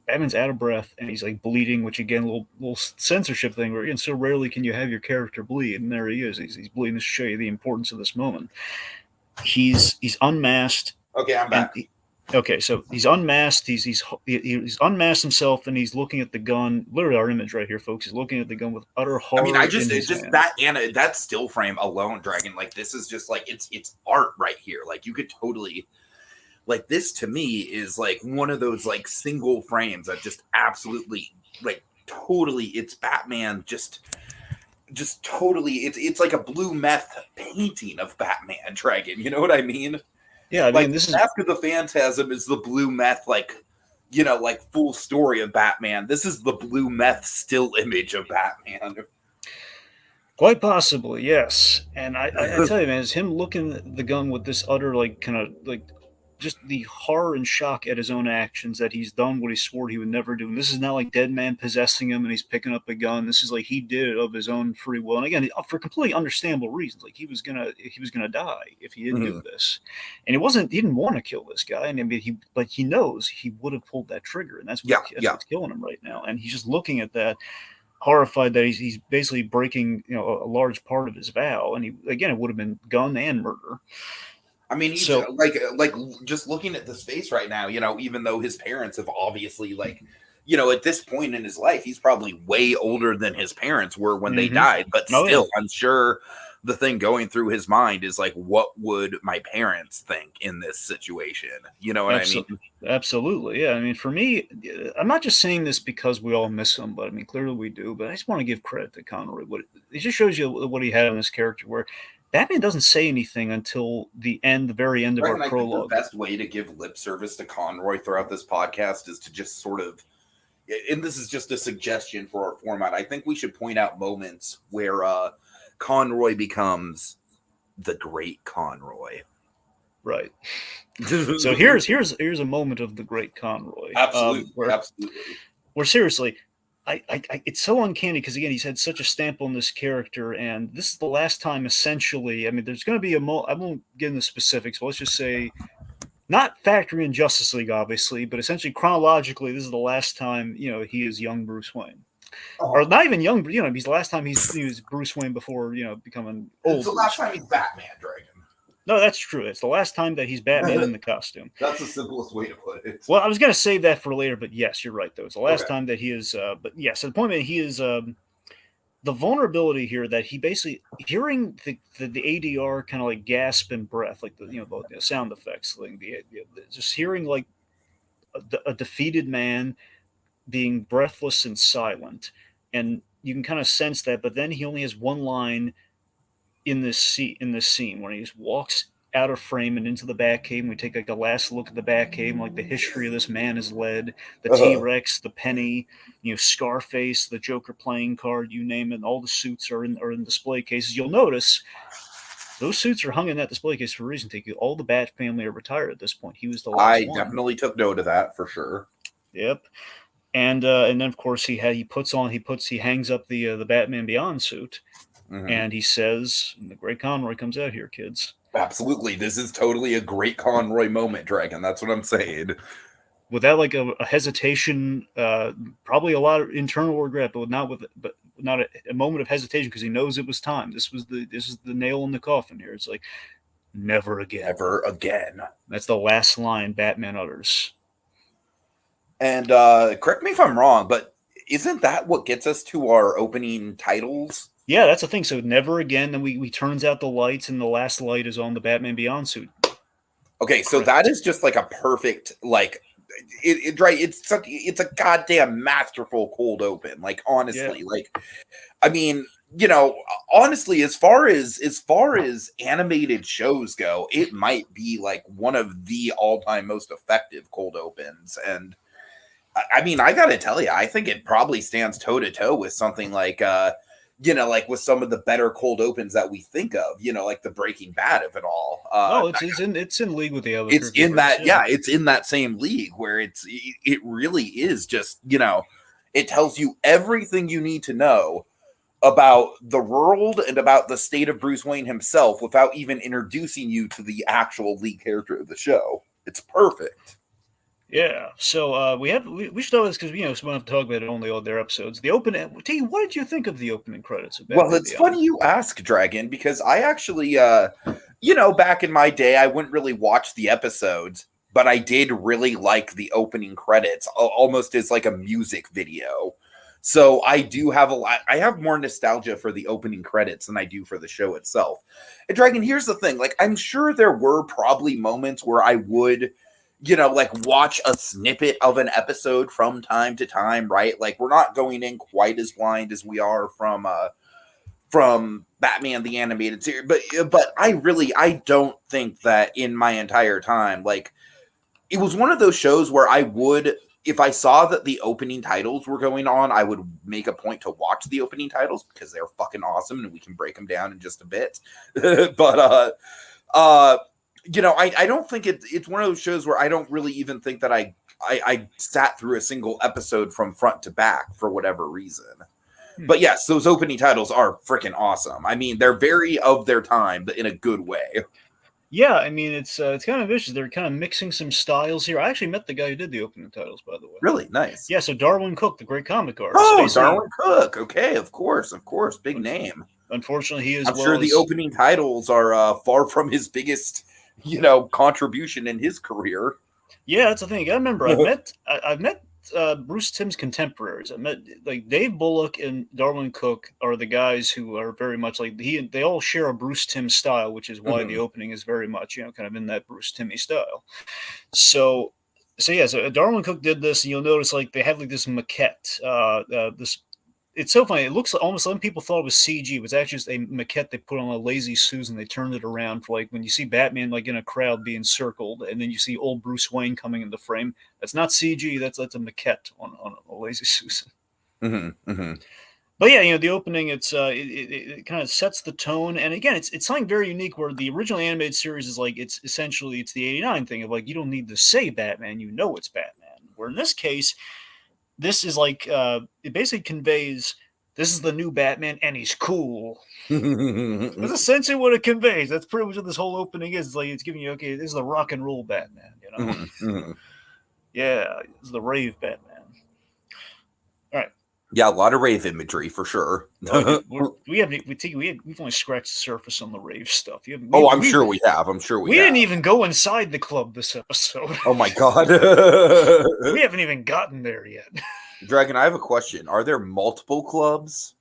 Batman's out of breath and he's like bleeding, which again, little censorship thing where again, so rarely can you have your character bleed, and there he is. He's bleeding to show you the importance of this moment. He's unmasked. Okay, I'm back. Okay, so he's unmasked. He's unmasked himself, and he's looking at the gun. Literally, our image right here, folks. He's looking at the gun with utter horror. I mean, that still frame alone, Dragon. Like this is just like it's art right here. Like you could totally, like this to me is like one of those like single frames that just absolutely like totally. It's Batman just totally. It's like a blue meth painting of Batman, Dragon. You know what I mean? Yeah, I mean, this Mask of the Phantasm is the blue meth, like, you know, like full story of Batman. This is the blue meth still image of Batman. Quite possibly, yes. And I tell you, man, it's him looking at the gun with this utter, like, kind of, like, just the horror and shock at his own actions that he's done what he swore he would never do. And this is not like dead man possessing him and he's picking up a gun. This is like he did it of his own free will. And again, for completely understandable reasons. Like he was gonna die if he didn't do this. And he didn't want to kill this guy. And I mean, he knows he would have pulled that trigger, and that's what's killing him right now. And he's just looking at that, horrified that he's basically breaking, you know, a large part of his vow. And it would have been gun and murder. I mean, he's like just looking at this face right now, you know, even though his parents have obviously, like, you know, at this point in his life, he's probably way older than his parents were when they died. But still, I'm sure the thing going through his mind is like, what would my parents think in this situation? You know what I mean? Absolutely. Yeah. I mean, for me, I'm not just saying this because we all miss him, but I mean, clearly we do. But I just want to give credit to Conroy. It just shows you what he had in this character, where Batman doesn't say anything until the very end of our prologue. The best way to give lip service to Conroy throughout this podcast is to just sort of, and this is just a suggestion for our format, I think we should point out moments where Conroy becomes the great Conroy. Right. So here's a moment of the great Conroy. Absolutely. Where seriously, it's so uncanny because again, he's had such a stamp on this character, and this is the last time essentially. I mean, there's going to be I won't get into specifics, but let's just say, not factoring in Justice League, obviously, but essentially chronologically, this is the last time, you know, he is young Bruce Wayne. or not even young, but he's the last time he was Bruce Wayne before becoming old. It's the last time he's Batman, Dragon. No, that's true. It's the last time that he's Batman in the costume. That's the simplest way to put it. Well, I was going to save that for later, but yes, you're right, though. It's the last time that he is. But yes, at the point that he is. The vulnerability here that he basically hearing the ADR kind of like gasp and breath, like the sound effects, like just hearing like a defeated man being breathless and silent, and you can kind of sense that. But then he only has one line in this scene when he just walks out of frame and into the Batcave. And we take like a last look at the Batcave, like the history of this man has led, the T-Rex, the Penny, Scarface, the Joker playing card, you name it. All the suits are in display cases. You'll notice those suits are hung in that display case for a reason. All the Bat family are retired at this point. He was the last one. I definitely took note of that for sure. Yep. And then of course he hangs up the Batman Beyond suit. Mm-hmm. And he says, the Great Conroy comes out here, kids. Absolutely. This is totally a Great Conroy moment, Dragon. That's what I'm saying. Without like a hesitation, probably a lot of internal regret, but not a moment of hesitation, because he knows it was time. This is the nail in the coffin here. It's like, never again. Never again. That's the last line Batman utters. And correct me if I'm wrong, but isn't that what gets us to our opening titles? Yeah, that's the thing. So never again. Then we turns out the lights, and the last light is on the Batman Beyond suit. Okay, so that is just like a perfect it's a goddamn masterful cold open. Like honestly, I mean, honestly, as far as animated shows go, it might be like one of the all-time most effective cold opens. And I mean, I gotta tell you, I think it probably stands toe to toe with something like like with some of the better cold opens that we think of, like the Breaking Bad of it all. It's in league with the other. It's in that, it's in that same league where it really is just, it tells you everything you need to know about the world and about the state of Bruce Wayne himself without even introducing you to the actual lead character of the show. It's perfect. Yeah, so we should know this because we don't have to talk about it only on their episodes. The opening. T, what did you think of the opening credits? Well, it's funny you ask, Dragon, because I actually, back in my day, I wouldn't really watch the episodes, but I did really like the opening credits, almost as like a music video. So I do have I have more nostalgia for the opening credits than I do for the show itself. And Dragon, here's the thing: like, I'm sure there were probably moments where I would, watch a snippet of an episode from time to time, right? Like, we're not going in quite as blind as we are from Batman the Animated Series, but I don't think that in my entire time, like, it was one of those shows where I would, if I saw that the opening titles were going on, I would make a point to watch the opening titles because they're fucking awesome and we can break them down in just a bit. But I don't think it's one of those shows where I don't really even think that I sat through a single episode from front to back for whatever reason. But yes, those opening titles are freaking awesome. I mean, they're very of their time, but in a good way. Yeah, I mean, it's kind of vicious. They're kind of mixing some styles here. I actually met the guy who did the opening titles, by the way. Really? Nice. Yeah, so Darwin Cook, the great comic artist. Oh, Darwin Cook. Okay, of course. Big name. Unfortunately, he is. I'm sure the opening titles are far from his biggest, contribution in his career. Yeah, that's the thing. You gotta remember, I've met Bruce Timm's contemporaries. I met like Dave Bullock and Darwin Cook are the guys who are very much like they all share a Bruce Timm style, which is why the opening is very much kind of in that Bruce Timmy style. So Darwin Cook did this, and you'll notice like they have like this maquette. It's so funny. It looks almost, some people thought it was CG. It was actually just a maquette they put on a Lazy Susan. They turned it around for like when you see Batman like in a crowd being circled, and then you see old Bruce Wayne coming in the frame. That's not CG. That's a maquette on a Lazy Susan. Mm-hmm, mm-hmm. But yeah, the opening it kind of sets the tone, and again, it's something very unique. Where the original animated series is like it's the '89 thing of like you don't need to say Batman, it's Batman. Where in this case, this is like it basically conveys this is the new Batman and he's cool. That's essentially what it conveys. That's pretty much what this whole opening is. It's like it's giving you, okay, this is the rock and roll Batman, Mm-hmm. Yeah, it's the rave Batman. All right. Yeah, a lot of rave imagery for sure. We've only scratched the surface on the rave stuff. I'm sure we have. I'm sure we have. Didn't even go inside the club this episode. Oh my god. We haven't even gotten there yet. Dragon, I have a question. Are there multiple clubs?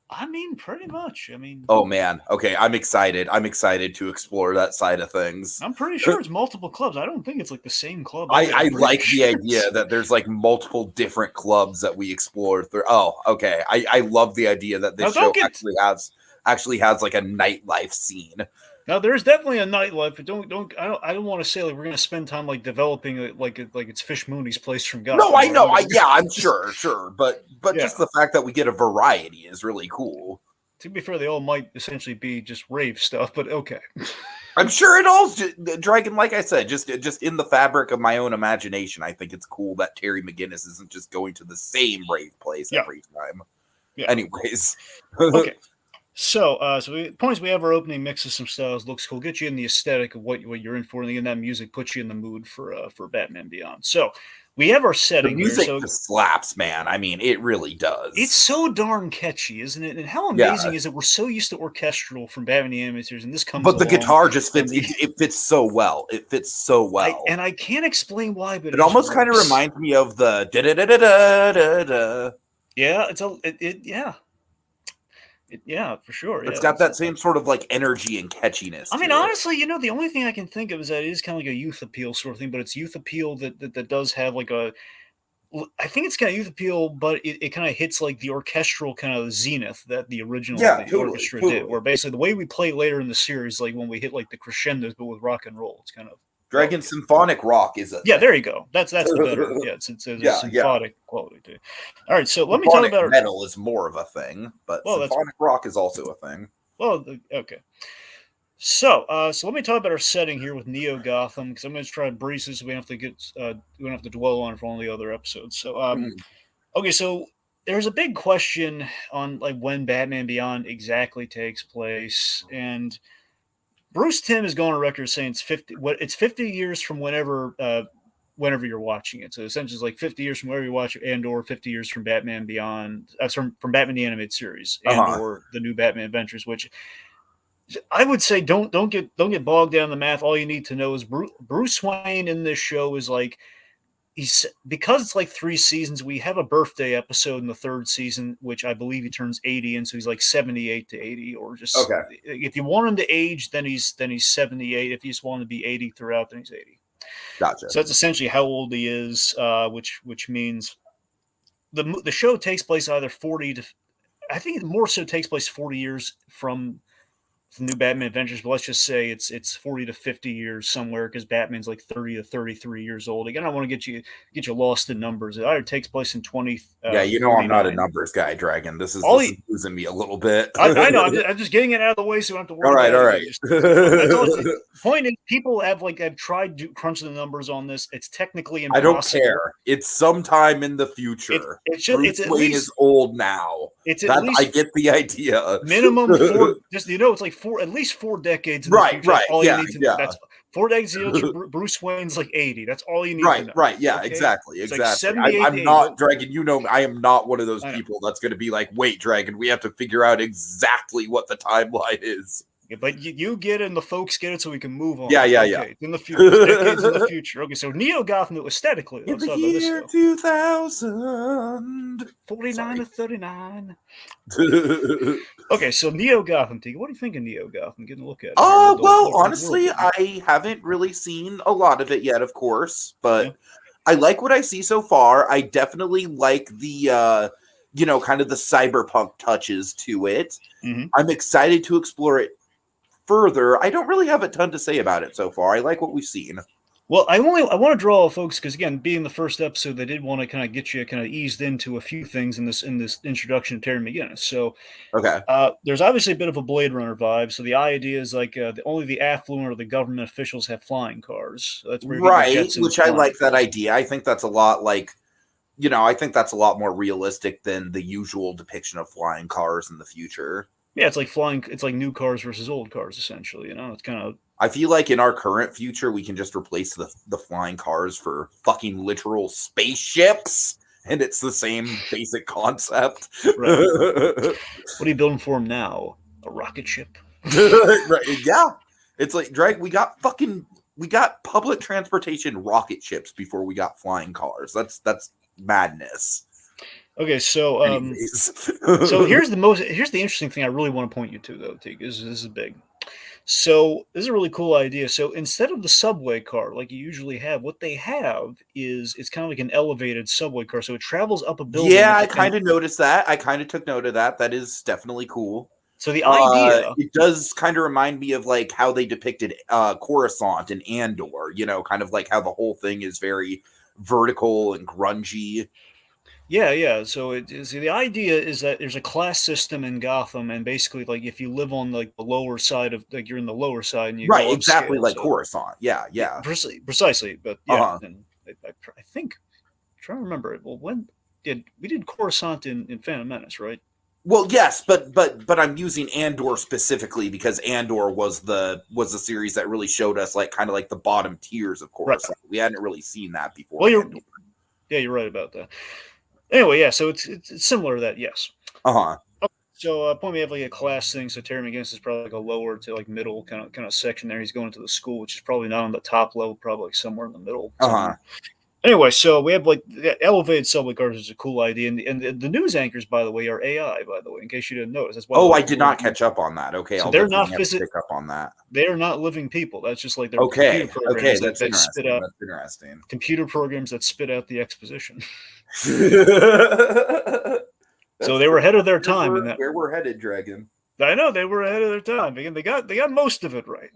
I mean, pretty much. I mean, oh man. Okay, I'm excited. I'm excited to explore that side of things. I'm pretty sure it's multiple clubs. I don't think it's like the same club. I like the idea that there's like multiple different clubs that we explore through. Oh, okay. I love the idea that this show actually has like a nightlife scene. Now there's definitely a nightlife, but I don't want to say like we're gonna spend time like developing it like it's Fish Mooney's Place from God. No, I know. I'm sure, but just the fact that we get a variety is really cool. To be fair, they all might essentially be just rave stuff, but okay. I'm sure it all, Dragon, like I said, just in the fabric of my own imagination, I think it's cool that Terry McGinnis isn't just going to the same rave place every time. Yeah. Anyways. Okay. So, points we have our opening mix of some styles, looks cool, get you in the aesthetic of what you're in for, and then that music puts you in the mood for Batman Beyond. So, we have our setting. The music here, just slaps, man. I mean, it really does. It's so darn catchy, isn't it? And how amazing is it? We're so used to orchestral from Batman the Animated Series, and this comes. But the guitar just fits. It fits so well. It fits so well. I can't explain why, but it almost kind of reminds me of the da da da da da da. Yeah, yeah, for sure. It's got that same sort of like energy and catchiness. I mean, honestly, the only thing I can think of is that it is kind of like a youth appeal sort of thing, but it's youth appeal that does have like I think it's kind of youth appeal, but it kind of hits like the orchestral kind of zenith that the original orchestra did, where basically the way we play later in the series, like when we hit like the crescendos, but with rock and roll, it's kind of Dragon symphonic rock is a there you go. That's the better. Yeah, it's a symphonic quality too. All right, so let me talk about metal is more of a thing, but symphonic rock is also a thing. Well, okay. So let me talk about our setting here with Neo Gotham, because I'm going to try to breeze this so we don't have to dwell on it for all the other episodes. So okay, so there's a big question on like when Batman Beyond exactly takes place, and Bruce Timm has gone on record saying it's 50 years from whenever you're watching it. So essentially it's like 50 years from whenever you watch it, and or 50 years from Batman Beyond. That's from Batman the Animated Series, and or the new Batman Adventures, which I would say don't get bogged down in the math. All you need to know is Bruce Wayne in this show is like because it's like 3 seasons. We have a birthday episode in the 3rd season, which I believe he turns 80, and so he's like 78 to 80, or just if you want him to age, then he's 78. If you just want him to be 80 throughout, then he's 80. Gotcha. So that's essentially how old he is, which means the show takes place either 40 to, I think it more so takes place 40 years from the new Batman Adventures, but let's just say it's 40 to 50 years somewhere, because Batman's like 30 to 33 years old. Again, I don't want to get you lost in numbers. It either takes place in 20. I'm not a numbers guy, Dragon. This is losing me a little bit. I know. I'm just getting it out of the way so I don't have to worry. All right. The point is, people have tried to crunch the numbers on this. It's technically impossible. I don't care. It's sometime in the future. Bruce Wayne is old now. I get the idea. Minimum 4. Just it's like at least 4 decades in the future. Right. All you need to know. That's 4 decades. Bruce Wayne's like 80. That's all you need to know. Right. Yeah. Okay? Exactly. Like I'm not Dragon. I am not one of those people that's going to be like, wait, Dragon, we have to figure out exactly what the timeline is. Yeah, but you get it and the folks get it, so we can move on. Yeah. It's in the future. Decades in the future. Okay, so Neo Gotham aesthetically. In the year 2000. 49 to 39. Okay, so Neo Gotham, Tiki. What do you think of Neo Gotham? Getting a look at it. Honestly, I haven't really seen a lot of it yet, of course, but I like what I see so far. I definitely like the kind of the cyberpunk touches to it. Mm-hmm. I'm excited to explore it further. I don't really have a ton to say about it so far. I like what we've seen. Well, I want to draw folks, because again, being the first episode, they did want to kind of get you kind of eased into a few things in this introduction to Terry McGinnis. So, there's obviously a bit of a Blade Runner vibe. So the idea is like only the affluent or the government officials have flying cars. So that's where which I like that idea. I think that's a lot like, I think that's a lot more realistic than the usual depiction of flying cars in the future. Yeah, it's like flying. It's like new cars versus old cars, essentially. It's kind of. I feel like in our current future, we can just replace the flying cars for fucking literal spaceships. and it's the same basic concept. Right. What are you building for him now? A rocket ship? Right, yeah. It's like, Drake, we got public transportation rocket ships before we got flying cars. That's madness. Okay, so Anyways. so here's the interesting thing I really want to point you to though, Teague. This is big. So this is a really cool idea. So instead of the subway car like you usually have, what they have is it's kind of like an elevated subway car. So it travels up a building. Yeah, I kind of noticed that. I kind of took note of that. That is definitely cool. So the idea, it does kind of remind me of like how they depicted Coruscant and Andor, kind of like how the whole thing is very vertical and grungy. yeah. So the idea is that there's a class system in Gotham, and basically, like if you live on like the lower side of like you're in the lower side and you Right, go exactly upscale. like So Coruscant. Yeah, yeah. precisely. But yeah, Uh-huh. and I think I'm trying to remember it. Well, when did we did Coruscant in Phantom Menace, right? Well, yes, but I'm using Andor specifically because Andor was the series that really showed us like kind of like the bottom tiers of Right. Coruscant. We hadn't really seen that before. Well, Andor. you're right about that. Anyway, yeah. So it's similar to that. Yes. Uh-huh. So point we have like a class thing. So Terry McGinnis is probably like a lower to like middle kind of section there. He's going to the school, which is probably not on the top level, probably like somewhere in the middle. Uh-huh. Anyway, so we have like the elevated subway cars is a cool idea, and the news anchors, by the way, are AI. By the way, in case you didn't notice, that's Oh, I did not catch up on that. Okay, so I'll they're definitely not have to pick up on that. They are not living people. That's just like their Okay, computer programs that's that spit interesting. out That's interesting. computer programs that spit out the exposition. So they were ahead of their time in that. Where we're headed, Dragon. I know they were ahead of their time. Again, they got most of it right.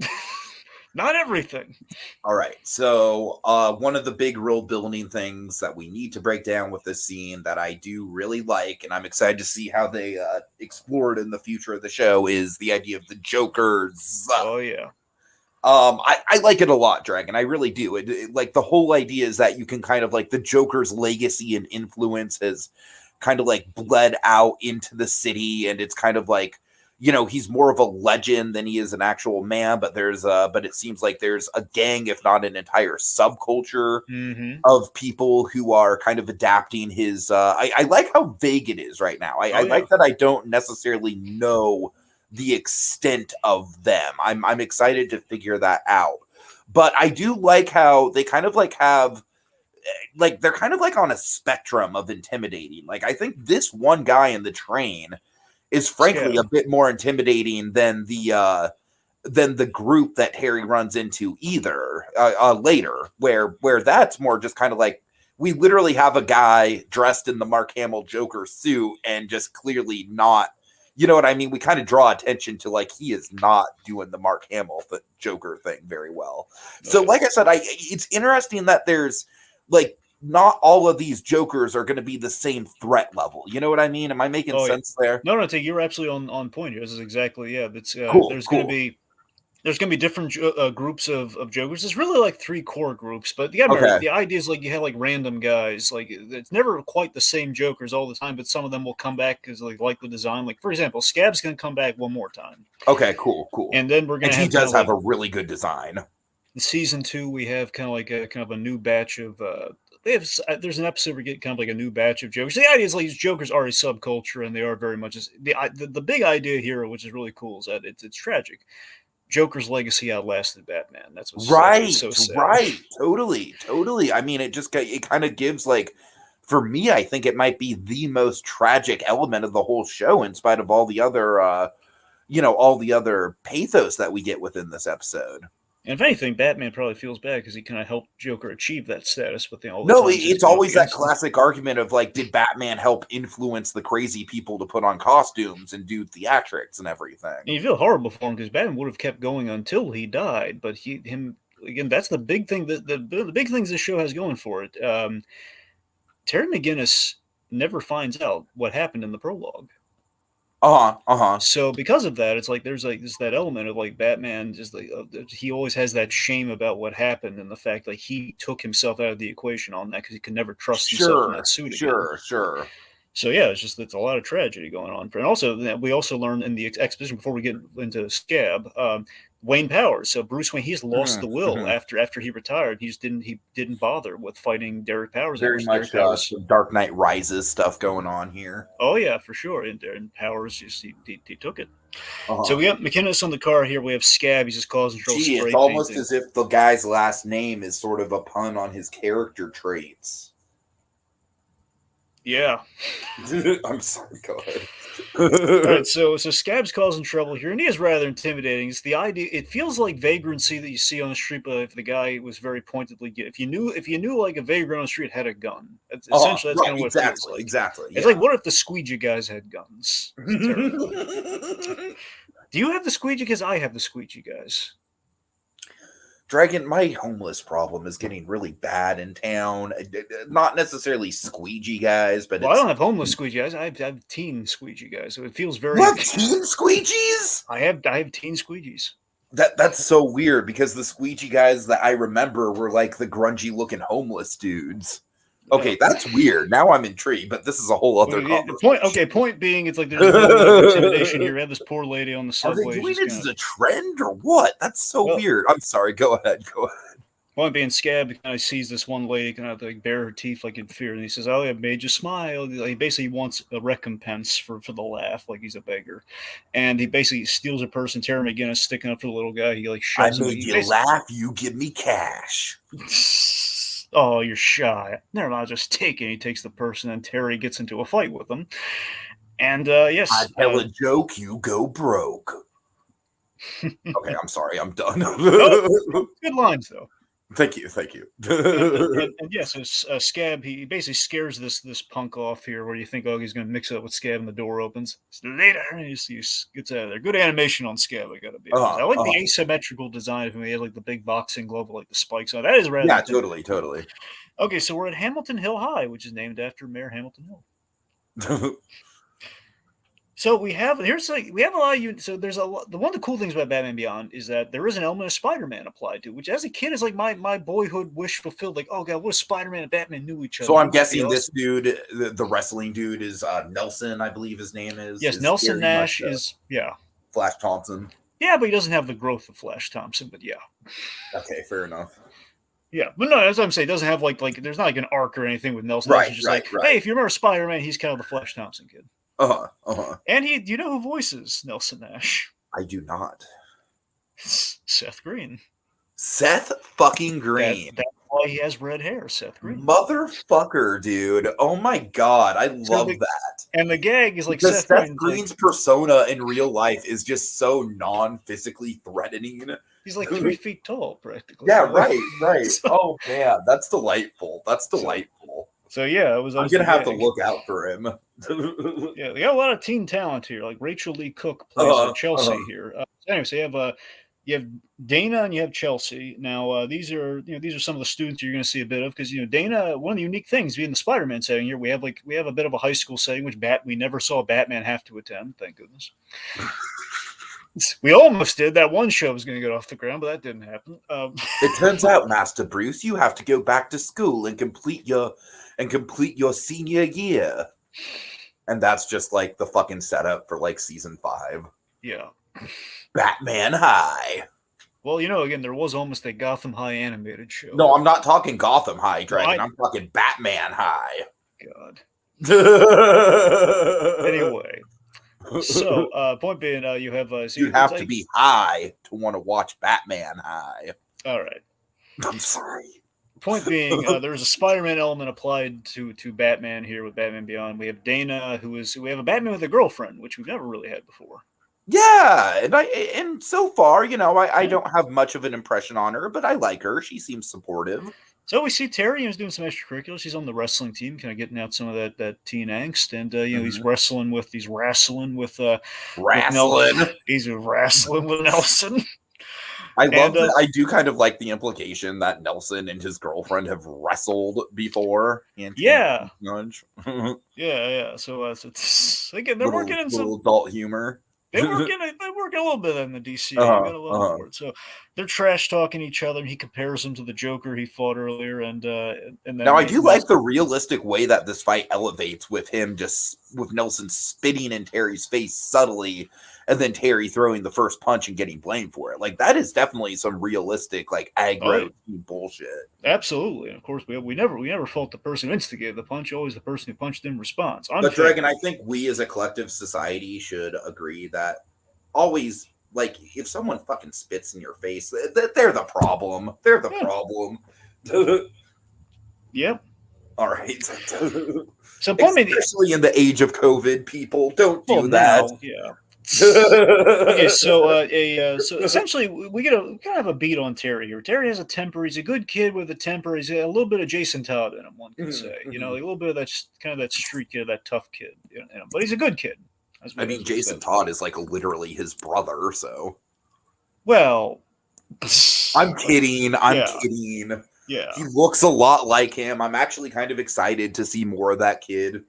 Not everything. All right. So one of the big world building things that we need to break down with this scene that I do really like, and I'm excited to see how they explore it in the future of the show, is the idea of the Jokers. Oh yeah. I like it a lot, Dragon. I really do. Like the whole idea is that you can kind of like the Joker's legacy and influence has kind of like bled out into the city, and it's kind of like, he's more of a legend than he is an actual man, but it seems like there's a gang, if not an entire subculture of people who are kind of adapting his I like how vague it is right now. I like that I don't necessarily know the extent of them. I'm excited to figure that out. But I do like how they kind of like have like they're kind of like on a spectrum of intimidating. Like I think this one guy in the train is frankly a bit more intimidating than the group that Harry runs into either later, where that's more just kind of like we literally have a guy dressed in the Mark Hamill Joker suit and just clearly not, you know what I mean? We kind of draw attention to like he is not doing the Mark Hamill Joker thing very well. So like I said, it's interesting that there's like not all of these Jokers are going to be the same threat level. You know what I mean? Am I making sense there? No, you're absolutely on point here. This is exactly, that's cool, there's going to be different groups of Jokers. There's really like three core groups, but the idea is like you have like random guys. Like it's never quite the same Jokers all the time, but some of them will come back because like the design. Like for example, Scab's going to come back one more time. Okay, cool. And then we're going to have. He does have a really good design. In season 2, we have kind of a new batch of. There's an episode where we get kind of like a new batch of Jokers. The idea is like these Jokers are a subculture, and they are very much the big idea here, which is really cool, is that it's tragic. Joker's legacy outlasted Batman. That's what's so sad. Right. Totally. I mean, it kind of gives like, for me, I think it might be the most tragic element of the whole show, in spite of all the other, all the other pathos that we get within this episode. And if anything, Batman probably feels bad because he kind of helped Joker achieve that status. But it's always that classic argument of like, did Batman help influence the crazy people to put on costumes and do theatrics and everything? And you feel horrible for him because Batman would have kept going until he died. But him again, that's the big thing. The big things this show has going for it. Terry McGinnis never finds out what happened in the prologue. So because of that, it's like there's that element of like Batman just like he always has that shame about what happened and the fact like he took himself out of the equation on that because he could never trust himself in that suit again. Sure. So yeah, it's a lot of tragedy going on. And also we also learn in the exposition before we get into Scab, Wayne Powers. So Bruce Wayne, he's lost the will Mhm. after he retired. He didn't bother with fighting Derek Powers. Very Derek much Powers. some Dark Knight Rises stuff going on here. Oh yeah, for sure. And Powers just he took it. So Uh-huh. we got McKinnis on the car here. We have Scab. He's just causing trouble. Gee, it's Spray almost painting. as if the guy's last name is sort of a pun on his character traits. Yeah. I'm sorry, go ahead. All right, so Scab's causing trouble here, and he is rather intimidating. It's the idea. It feels like vagrancy that you see on the street, but if the guy was very pointedly, if you knew like a vagrant on the street had a gun, essentially that's Right, kind of what it feels like. exactly. It's Yeah. like, what if the squeegee guys had guns? Do you have the squeegee? Because I have the squeegee guys. Dragon, my homeless problem is getting really bad in town. Not necessarily squeegee guys, but Well, I don't have homeless squeegee guys. I have teen squeegee guys, so it feels very. You have teen squeegees? I have teen squeegees. That's so weird because the squeegee guys that I remember were like the grungy looking homeless dudes. Okay, Yeah. that's weird. Now I'm intrigued, but this is a whole other conversation. Point being, it's like there's no intimidation here. We have this poor lady on the Are they subway. doing it as a trend or what? That's so weird. I'm sorry. Go ahead. Point being, Scab kind of sees this one lady kind of like bare her teeth like in fear, and he says, "Oh, I made you smile." He basically wants a recompense for the laugh, like he's a beggar, and he basically steals her purse and Terry McGinnis sticking up for the little guy. He like shoves I him. made you laugh. You give me cash. Oh, you're shy. Never mind, I'll just take it. He takes the purse, and then Terry gets into a fight with him. And yes, I tell a joke, you go broke. Okay, I'm sorry, I'm done. Good lines though. Thank you. And yes, Scab, he basically scares this punk off here, where you think, oh, he's going to mix it up with Scab, and the door opens. Later, and he just gets out of there. Good animation on Scab, I gotta be honest. I like the asymmetrical design of him. He had like the big boxing glove with like the spikes on. That is rather. Yeah, totally. Okay, so we're at Hamilton Hill High, which is named after Mayor Hamilton Hill. So we have a lot of so there's one of the cool things about Batman Beyond is that there is an element of Spider-Man applied to it, which as a kid is like my boyhood wish fulfilled. Like, oh god, what if Spider-Man and Batman knew each other? So I'm guessing this dude, the wrestling dude, is Nelson, I believe his name is. Yes, Nelson Nash is Flash Thompson. Yeah, but he doesn't have the growth of Flash Thompson. But yeah. Okay, fair enough. Yeah, but no, that's what I'm saying. It doesn't have like there's not like an arc or anything with Nelson. Right, Nash. It's just hey, if you remember Spider-Man, he's kind of the Flash Thompson kid. And do you know who voices Nelson Nash? I do not. Seth Green. Seth fucking Green. That's why he has red hair, Seth Green. Motherfucker, dude. Oh my god, I love that. And the gag is like because Seth Green's persona in real life is just so non-physically threatening. He's like 3 feet tall, practically. Yeah, right. Oh man, that's delightful. So yeah, I'm gonna have to look out for him. Yeah, they got a lot of teen talent here. Like Rachel Lee Cook plays Chelsea here. Anyway, so you have Dana and you have Chelsea. Now these are some of the students you're going to see a bit of because Dana. One of the unique things being the Spider-Man setting here, we have a bit of a high school setting which we never saw Batman have to attend. Thank goodness. We almost did. That one show was going to get off the ground, but that didn't happen. It turns out, Master Bruce, you have to go back to school and complete your senior year. And that's just like the fucking setup for like season 5. Yeah. Batman High. Well, again, there was almost a Gotham High animated show. No, I'm not talking Gotham High, Dragon. I'm talking Batman High. God. Anyway. So, point being, you have... you have to be high to want to watch Batman High. All right. I'm sorry. Point being, there's a Spider-Man element applied to Batman here with Batman Beyond. We have Dana, we have a Batman with a girlfriend, which we've never really had before. Yeah, and so far, I don't have much of an impression on her, but I like her. She seems supportive. So we see Terry is doing some extracurriculars. He's on the wrestling team, kind of getting out some of that teen angst, and he's wrestling with Nelson. He's wrestling with Nelson. I love that. I do kind of like the implication that Nelson and his girlfriend have wrestled before. Yeah. Yeah. So again, they're working in some adult humor. They work a little bit in the DCAU. So they're trash talking each other. And he compares him to the Joker he fought earlier, and then Now, I do like the realistic way that this fight elevates with Nelson spitting in Terry's face subtly, and then Terry throwing the first punch and getting blamed for it. Like, that is definitely some realistic, like, aggro bullshit. Absolutely. And of course, we never fault the person who instigated the punch. Always the person who punched in response. But Dragon, I think we as a collective society should agree that always, like, if someone fucking spits in your face, they're the problem. They're the problem. Yep. All right. So, especially in the age of COVID, people don't do that. Now, yeah. Okay, so so essentially, we gotta have a beat on Terry here. Terry has a temper. He's a good kid with a temper. He's a little bit of Jason Todd in him, one could say. You know, a little bit of that kind of that street kid, that tough kid. You know, but he's a good kid. I mean, Jason Todd is like literally his brother. So, well, I'm kidding. I'm kidding. Yeah, he looks a lot like him. I'm actually kind of excited to see more of that kid.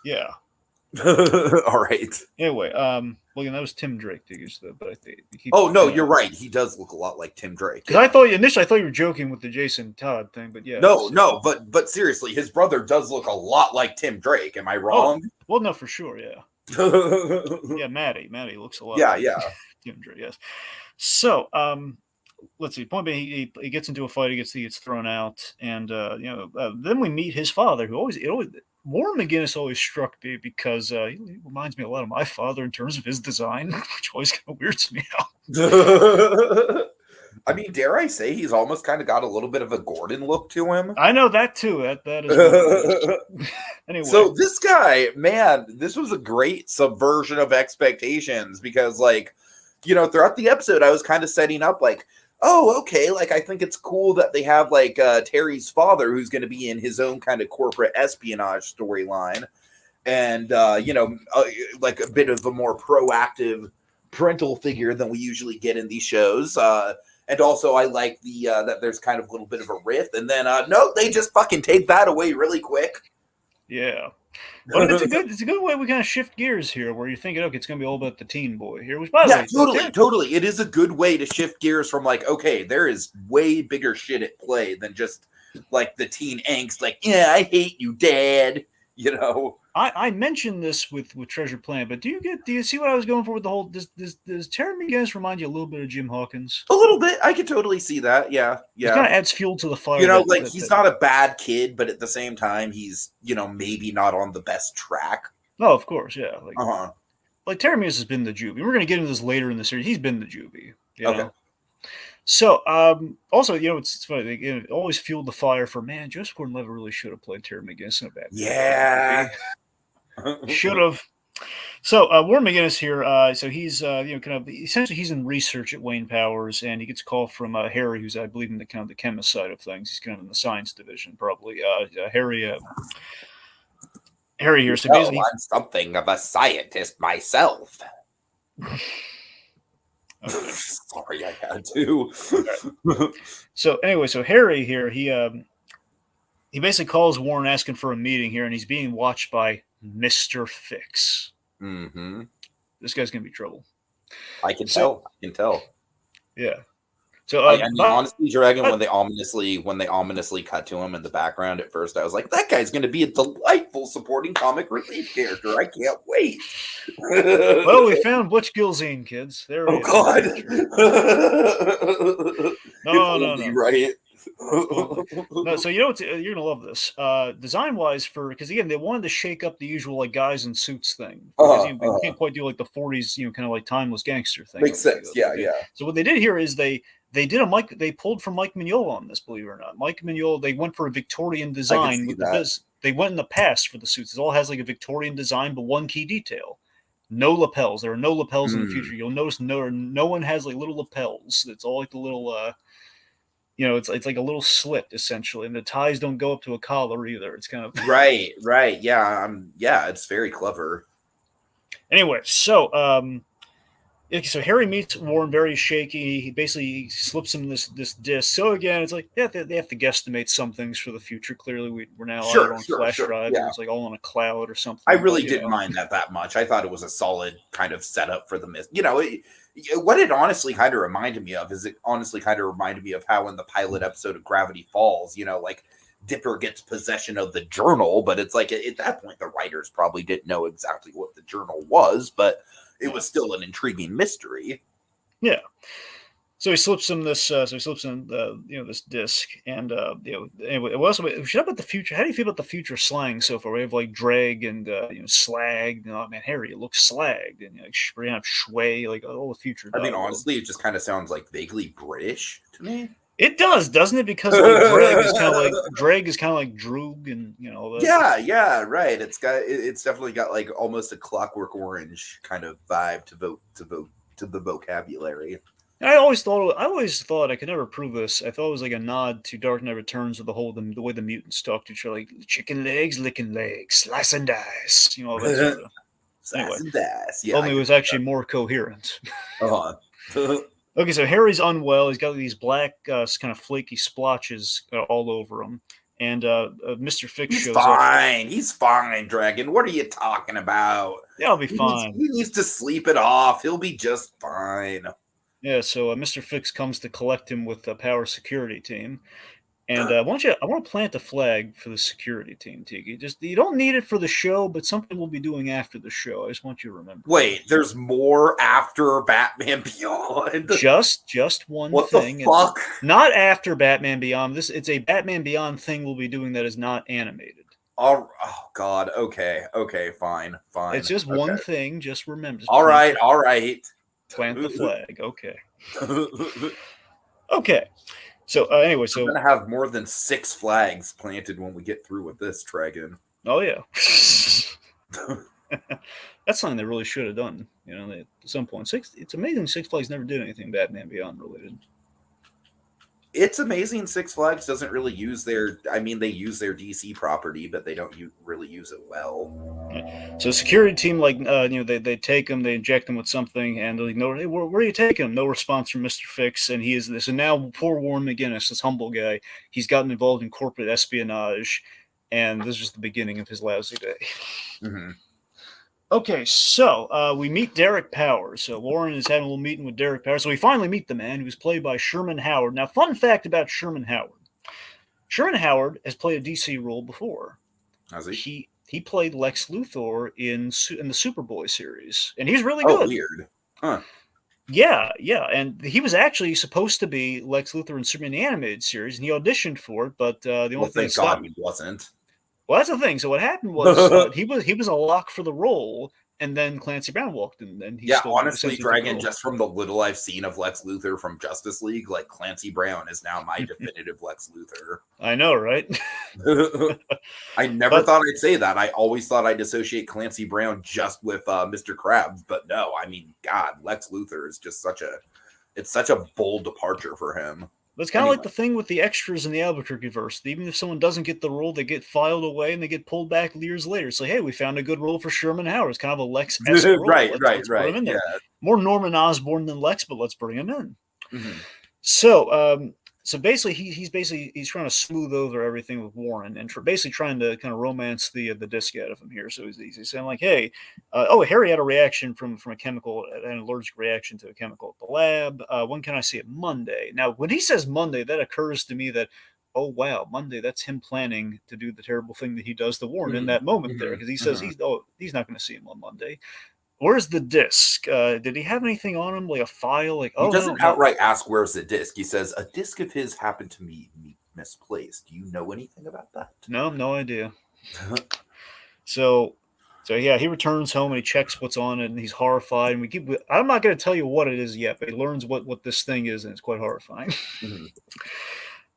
Yeah. All right. Anyway, well, that was Tim Drake, but I think. Oh no, you're right. He does look a lot like Tim Drake. Because I thought you were joking with the Jason Todd thing, but yeah. No, but seriously, his brother does look a lot like Tim Drake. Am I wrong? Oh, well, no, for sure, yeah. Yeah, Maddie looks a lot. Yeah, like yeah. Tim Drake, yes. So, let's see. Point being, he gets into a fight. He gets thrown out, and then we meet his father, who always Warren McGinnis always struck me because he reminds me a lot of my father in terms of his design, which always kind of weirds me out. I mean, dare I say he's almost kind of got a little bit of a Gordon look to him. I know that too. That is. Anyway, so this guy, man, this was a great subversion of expectations because, like, throughout the episode, I was kind of setting up like, oh, okay, like, I think it's cool that they have, like, Terry's father who's going to be in his own kind of corporate espionage storyline. And, like a bit of a more proactive parental figure than we usually get in these shows. And also I like that there's kind of a little bit of a rift. And then, no, they just fucking take that away really quick. Yeah. But it's a good way we kind of shift gears here, where you're thinking, okay, it's going to be all about the teen boy here. Which, by the way, totally. It is a good way to shift gears from like, okay, there is way bigger shit at play than just like the teen angst. Like, yeah, I hate you, Dad. I mentioned this with Treasure Planet, but do you see what I was going for with the whole? Does Terry McGinnis remind you a little bit of Jim Hawkins? A little bit. I could totally see that. Yeah. It kind of adds fuel to the fire. He's not a bad kid, but at the same time, he's maybe not on the best track. Oh, of course, yeah. Like, like Terry McGinnis has been the Juvie. We're going to get into this later in the series. He's been the Juvie. Okay. So, also, it's funny. It always fueled the fire for, man, Joseph Gordon-Levitt really should have played Terry McGinnis in a Batman. Yeah. Should have. So, Warren McGinnis here, so he's, essentially he's in research at Wayne Powers, and he gets a call from Harry, who's, I believe, in the kind of the chemist side of things. He's kind of in the science division, probably. Harry here. So basically, I'm something of a scientist myself. Okay. Sorry, I had to. So anyway, Harry here, he basically calls Warren asking for a meeting here, and he's being watched by Mr. Fix. Mm-hmm. This guy's gonna be trouble. I can tell. Yeah. So honestly, Dragon, when they ominously cut to him in the background at first, I was like, that guy's going to be a delightful supporting comic relief character. I can't wait. Well, we found Butch Gilzine, kids. There we go. No. Right. No, so you're gonna love this. Design wise, because again they wanted to shake up the usual like guys in suits thing. Because you can't quite do like the 40s, kind of like timeless gangster thing. Makes sense. Yeah. So what they did here is they they pulled from Mike Mignola on this, believe it or not. Mike Mignola, they went for a Victorian design with they went in the past for the suits. It all has like a Victorian design, but one key detail. No lapels. There are no lapels in the future. You'll notice no one has like little lapels. It's all like the little it's like a little slit essentially, and the ties don't go up to a collar either. It's kind of right. Yeah, it's very clever. Anyway, so So Harry meets Warren very shaky. He basically slips him this disc. So again, it's like they have to guesstimate some things for the future. Clearly, we're now either Sure, on sure, flash sure. drives or Yeah. it's like all on a cloud or I something. really But, didn't mind that much. I thought it was a solid kind of setup for the mist. What it honestly kind of reminded me of is it honestly kind of reminded me of how in the pilot episode of Gravity Falls, like Dipper gets possession of the journal, but it's like at that point the writers probably didn't know exactly what the journal was, but it was still an intriguing mystery. Yeah. So he slips him this. So he slips him, this disc, and anyway. What else? We should about the future. How do you feel about the future slang so far? We have like drag and slag. Oh man, Harry, it looks slagged, and we have shway, like all the future. I mean, dialogue. honestly, it just kind of sounds like vaguely British to me. It does, doesn't it? Because like drag is kind of like droog, and all that. Yeah, right. It's definitely got like almost a Clockwork Orange kind of vibe to the vocabulary. I always thought I could never prove this. I thought it was like a nod to Dark Knight Returns with the way the mutants talk to each other, like chicken legs, licking legs, slice and dice, all that sort of. Slice and dice. Yeah, only it was actually more coherent. Uh-huh. Okay, so Harry's unwell. He's got these black, kind of flaky splotches all over him, and Mr. Fix shows up. He's fine, Dragon. What are you talking about? Yeah, I'll be fine. He needs to sleep it off. He'll be just fine. Yeah, so Mr. Fix comes to collect him with the power security team. And I want to plant a flag for the security team, Tiki. Just you don't need it for the show, but something we'll be doing after the show. I just want you to remember. Wait, there's more after Batman Beyond. Just one what thing. The fuck? Not after Batman Beyond. It's a Batman Beyond thing we'll be doing that is not animated. Oh God. Okay. Fine. It's just one thing. Just remember. Just all right. Plant the flag. Okay. Okay. So anyway, we're gonna have more than 6 flags planted when we get through with this, Dragon. Oh yeah. That's something they really should have done. At some point. It's amazing Six Flags never did anything Batman Beyond related. It's amazing Six Flags doesn't really use their. I mean, they use their DC property, but they don't really use it well. So security team, they take him, they inject him with something, and they know, hey, where are you taking him? No response from Mr. Fix, and he is this. And now poor Warren McGinnis, this humble guy, he's gotten involved in corporate espionage, and this is just the beginning of his lousy day. Mm-hmm. Okay, so we meet Derek Powers. So Warren is having a little meeting with Derek Powers. So we finally meet the man who's played by Sherman Howard. Now, fun fact about Sherman Howard. Sherman Howard has played a DC role before. Has he? He played Lex Luthor in the Superboy series, and he's really good. Oh, weird. Huh. Yeah, and he was actually supposed to be Lex Luthor in Superman the Animated Series, and he auditioned for it, but the only thing thank God he wasn't. Well, that's the thing. So what happened was he was a lock for the role, and then Clancy Brown walked in. And he honestly, Dragon, just from the little I've seen of Lex Luthor from Justice League, like Clancy Brown is now my definitive Lex Luthor. I know, right? I never thought I'd say that. I always thought I'd associate Clancy Brown just with Mr. Krabs, but no. I mean, God, Lex Luthor is just such a bold departure for him. But it's kind of like the thing with the extras in the Albuquerque verse. Even if someone doesn't get the role, they get filed away and they get pulled back years later. So, hey, we found a good role for Sherman Howard. It's kind of a Lex-esque role. Let's put him in there. Yeah. More Norman Osborn than Lex, but let's bring him in. Mm-hmm. So basically, he's trying to smooth over everything with Warren and basically trying to kind of romance the disc out of him here. So he's saying like, hey, Harry had a reaction from a chemical, an allergic reaction to a chemical at the lab. When can I see it? Monday. Now, when he says Monday, that occurs to me that, oh wow, Monday, that's him planning to do the terrible thing that he does to Warren in that moment there, because he says he's not going to see him on Monday. Where's the disc? Did he have anything on him, like a file? Like, he doesn't outright ask where's the disc. He says a disc of his happened to be misplaced. Do you know anything about that? No idea. So yeah, he returns home and he checks what's on it, and he's horrified. And I'm not going to tell you what it is yet, but he learns what this thing is, and it's quite horrifying. Mm-hmm.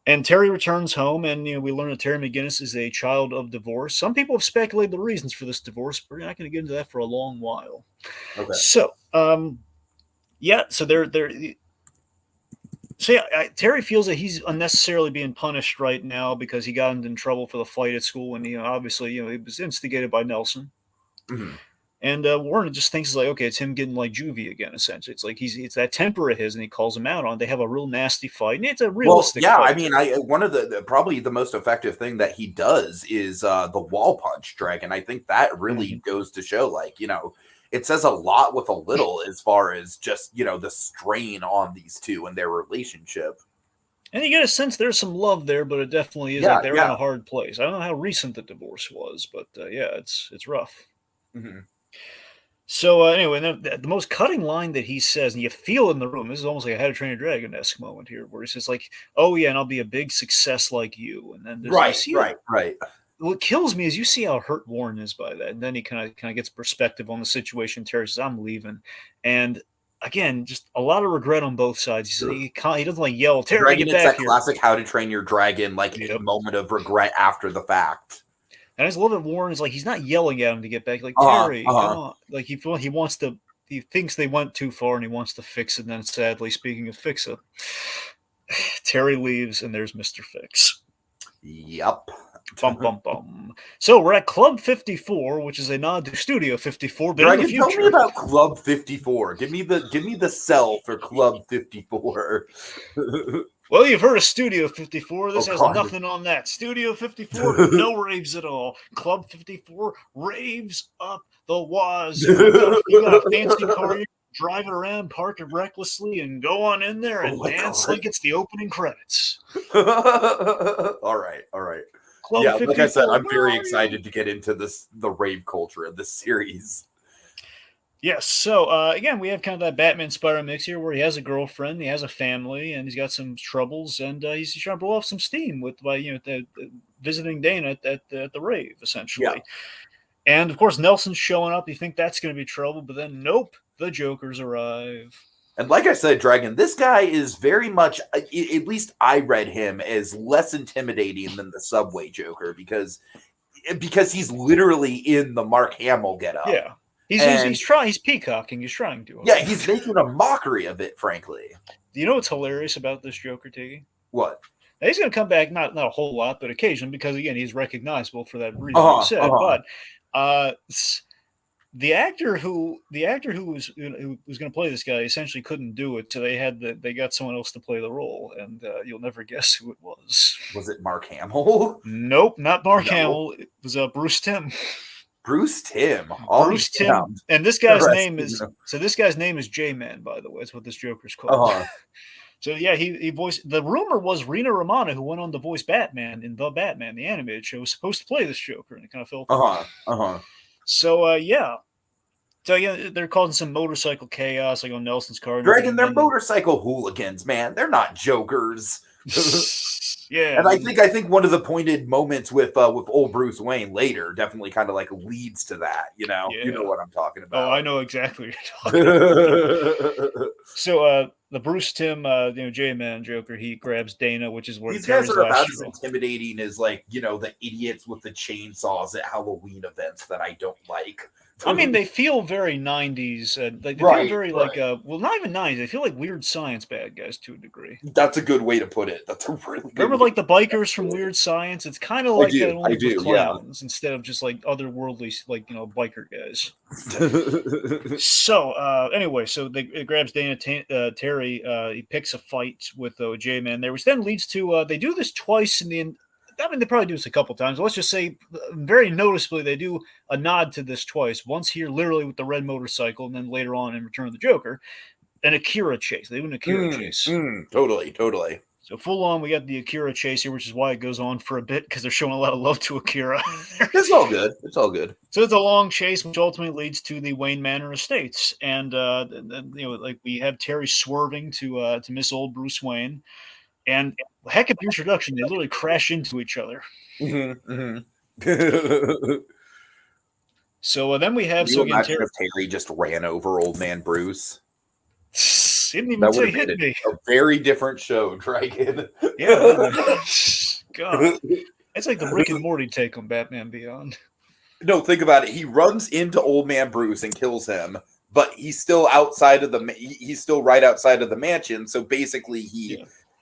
And Terry returns home, and we learn that Terry McGinnis is a child of divorce. Some people have speculated the reasons for this divorce, but we're not going to get into that for a long while. Okay. So, Terry feels that he's unnecessarily being punished right now because he got in trouble for the fight at school, and obviously he was instigated by Nelson. Mm-hmm. And Warren just thinks like, okay, it's him getting like juvie again. Essentially, it's like it's that temper of his, and he calls him out on it. They have a real nasty fight, and it's a Well, realistic yeah, I fight. mean, one of probably the most effective thing that he does is the wall punch, Dragon. I think that really goes to show, like, it says a lot with a little as far as just, the strain on these two and their relationship. And you get a sense there's some love there, but it definitely is Yeah, like they're in yeah. a hard place. I don't know how recent the divorce was, but yeah, it's rough. Mm-hmm. So anyway, the most cutting line that he says, and you feel in the room, this is almost like a How to Train Your Dragon-esque moment here, where he says like, "Oh yeah, and I'll be a big success like you." And then you Right, see right. What kills me is you see how hurt Warren is by that, and then he kind of gets perspective on the situation. Terry says, "I'm leaving," and again, just a lot of regret on both sides. He doesn't like yell, "Terry, Dragon, get it's back that here!" classic How to Train Your Dragon, like Yep. moment of regret after the fact. And I just love that Warren is like, he's not yelling at him to get back. Like, Terry, come on. Like, he wants to, he thinks they went too far and he wants to fix it. And then sadly, speaking of fix it, Terry leaves and there's Mr. Fix. Yep. Bum, bum, bum. So we're at Club 54, which is a nod to Studio 54, but Dragon, in the future. tell me about Club 54. Give me the cell for Club 54. Well, you've heard of Studio 54. This has nothing on that. Studio 54, no raves at all. Club 54, raves up the wazoo. You got a fancy car, you drive it around, park it recklessly, and go on in there and dance like it's the opening credits. All right. Club yeah, 54, like I said, I'm very excited to get into the rave culture of this series. Yes, so again, we have kind of that Batman Spider mix here, where he has a girlfriend, he has a family, and he's got some troubles, and he's trying to blow off some steam by visiting Dana at the rave, essentially. Yeah. And of course, Nelson's showing up. You think that's going to be trouble, but then nope, the Jokers arrive. And like I said, Dragon, this guy is very much, at least I read him as less intimidating than the Subway Joker because he's literally in the Mark Hamill getup. Yeah. He's peacocking. He's trying to. Yeah, he's making a mockery of it, frankly. Do you know what's hilarious about this Joker, Tiggy? What? Now, he's going to come back, not a whole lot, but occasionally, because again, he's recognizable for that reason you said. But the actor who was going to play this guy essentially couldn't do it, so they got someone else to play the role, and you'll never guess who it was. Was it Mark Hamill? Nope, not Mark Hamill. It was Bruce Timm. Bruce Timm. Bruce Timm. And this guy's name is J-Man, by the way. That's what this Joker's called. So yeah, he voiced. The rumor was Rina Romana, who went on to voice Batman in the Batman, the animated show, was supposed to play this Joker, and it kind of fell through. So yeah. So yeah, they're causing some motorcycle chaos, like on Nelson's car. Dragon, they're motorcycle hooligans, man. They're not jokers. Yeah, and I think one of the pointed moments with old Bruce Wayne later definitely kind of like leads to that. You know what I'm talking about. Oh, I know exactly what you're talking about. So the Bruce Timm, J-Man Joker, he grabs Dana, which is where these guys are about as intimidating as the idiots with the chainsaws at Halloween events that I don't like. I mean, they feel very 90s. They feel very not even 90s. They feel like Weird Science bad guys to a degree. That's a good way to put it. That's a really good Remember, like the bikers from Weird Science? It's kind of like that, only with clowns instead of just like otherworldly, biker guys. So, anyway, so it grabs Dana Terry. He picks a fight with J-Man there, which then leads to they do this twice in the. I mean, they probably do this a couple times. Let's just say, very noticeably, they do a nod to this twice. Once here, literally with the red motorcycle, and then later on in Return of the Joker, an Akira chase. They do an Akira chase. Totally. So full on, we got the Akira chase here, which is why it goes on for a bit, because they're showing a lot of love to Akira. It's all good. So it's a long chase, which ultimately leads to the Wayne Manor estates, and we have Terry swerving to miss old Bruce Wayne. And heck of an introduction. They literally crash into each other. So then we have... imagine if Terry just ran over old man Bruce? He didn't even say hit me. A very different show, Dragon. Yeah. God. It's like the Rick and Morty take on Batman Beyond. No, think about it. He runs into old man Bruce and kills him, but he's still outside of he's still right outside of the mansion. So basically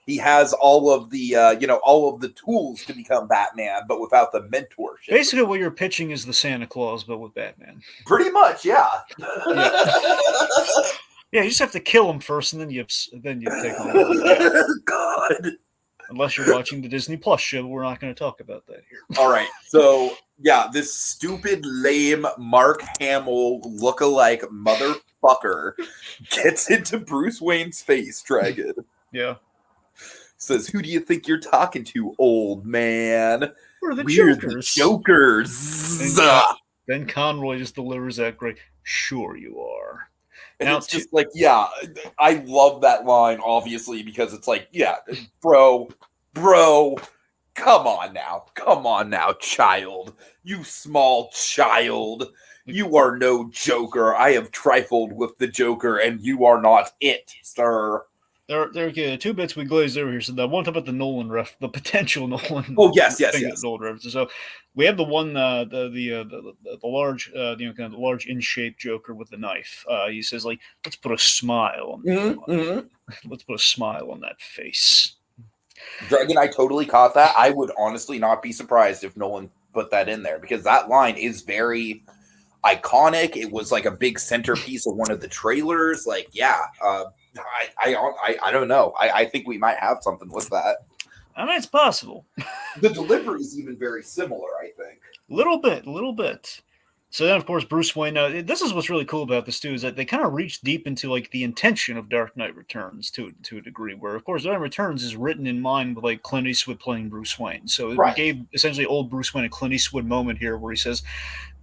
he has all of the all of the tools to become Batman, but without the mentorship. Basically, what you're pitching is the Santa Claus, but with Batman. Pretty much, yeah. Yeah. Yeah, you just have to kill him first, and then you take on him. Yeah. God. Unless you're watching the Disney Plus show, but we're not going to talk about that here. All right, so yeah, this stupid, lame Mark Hamill lookalike motherfucker gets into Bruce Wayne's face, Dragon. Yeah. Says, "Who do you think you're talking to, old man? We're the Jokers." The Jokers. Then Conroy just delivers that great, "Sure you are." And now, it's just like, yeah, I love that line, obviously, because it's like, yeah, bro, come on now, child. You small child. You are no Joker. I have trifled with the Joker, and you are not it, sir. There are two bits we glazed over here. So that one talk about the Nolan the potential Nolan. Oh yes. Nolan references. So we have the one, the large, kind of the large in shape Joker with the knife. He says, like, let's put a smile on, let's put a smile on that face. Dragon, I totally caught that. I would honestly not be surprised if Nolan put that in there, because that line is very iconic. It was like a big centerpiece of one of the trailers. Like, yeah. I don't know. I think we might have something with that. I mean, it's possible. The delivery is even very similar, I think. Little bit. So then, of course, Bruce Wayne. This is what's really cool about this too, is that they kind of reach deep into like the intention of Dark Knight Returns to a degree. Where, of course, Dark Knight Returns is written in mind with like Clint Eastwood playing Bruce Wayne. So we gave essentially old Bruce Wayne a Clint Eastwood moment here, where he says,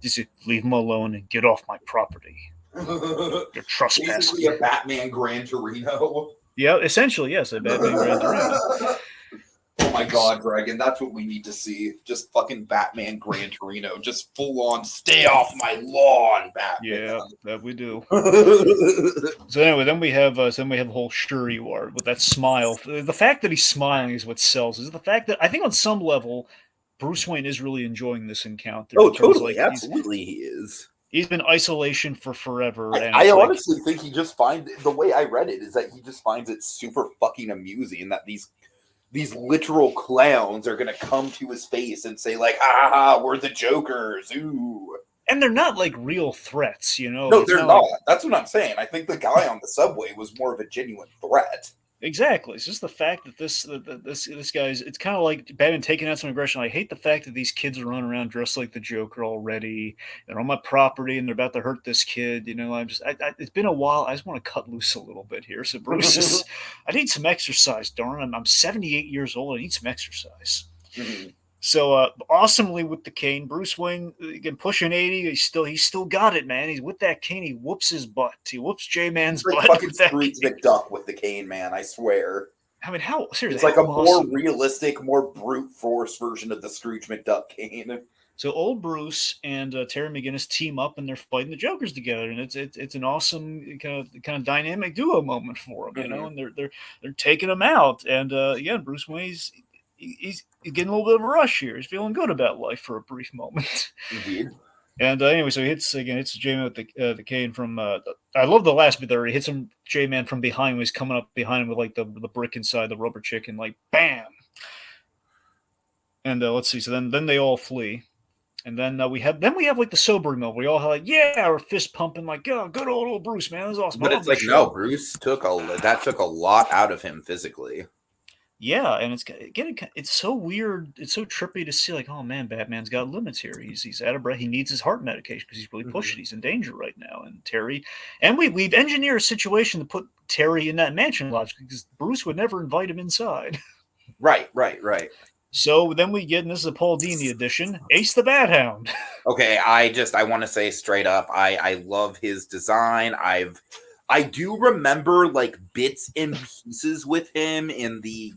"Just leave him alone and get off my property. You're trespassing." Basically a Batman Gran Torino. Yeah, essentially, yes, a Batman Gran Torino. Oh my God, Dragon, that's what we need to see. Just fucking Batman Gran Torino. Just full on, stay off my lawn, Batman. Yeah, that we do. So anyway, then we have the whole "sure you are" with that smile. The fact that he's smiling is what sells. Is the fact that I think on some level, Bruce Wayne is really enjoying this encounter. Oh, totally, absolutely, he is. He's been in isolation for forever. I honestly think he just finds, the way I read it is that he just finds it super fucking amusing that these literal clowns are going to come to his face and say, like, "Ah, we're the Jokers, ooh." And they're not like real threats, you know? No, they're not. Like, that's what I'm saying. I think the guy on the subway was more of a genuine threat. Exactly. It's just the fact that this guy's, it's kind of like Batman taking out some aggression. I hate the fact that these kids are running around dressed like the Joker already. They're on my property and they're about to hurt this kid. You know, it's been a while. I just want to cut loose a little bit here. So Bruce is, I need some exercise, darn. I'm 78 years old. I need some exercise. Mm-hmm. So awesomely with the cane, Bruce Wayne, again, pushing 80, he's still got it, man. He's with that cane. He whoops his butt. He whoops J-Man's butt. Fucking Scrooge McDuck with the cane, man. I swear. I mean, how seriously? It's like a more realistic, more brute force version of the Scrooge McDuck cane. So old Bruce and Terry McGinnis team up and they're fighting the Jokers together, and it's an awesome kind of dynamic duo moment for them, you know. And they're taking them out, and again, Bruce Wayne's. He's getting a little bit of a rush here. He's feeling good about life for a brief moment. Indeed. And anyway, so he hits J-Man with the cane from. I love the last bit there. He hits him J-Man from behind when he's coming up behind him with like the brick inside the rubber chicken, like bam. And let's see. So then they all flee, and then we have like the sobering moment. We all have like, yeah, our fist pumping, like, oh, good old Bruce, man, this is awesome. But it's like, no, Bruce took a lot out of him physically. Yeah, and it's so weird. It's so trippy to see, like, oh man, Batman's got limits here. He's out of breath. He needs his heart medication because he's really pushing. He's in danger right now. And Terry, and we've engineered a situation to put Terry in that mansion logically because Bruce would never invite him inside. Right. So then we get, and this is a Paul Dini edition, Ace the Bat Hound. Okay, I want to say straight up, I love his design. I do remember like bits and pieces with him in the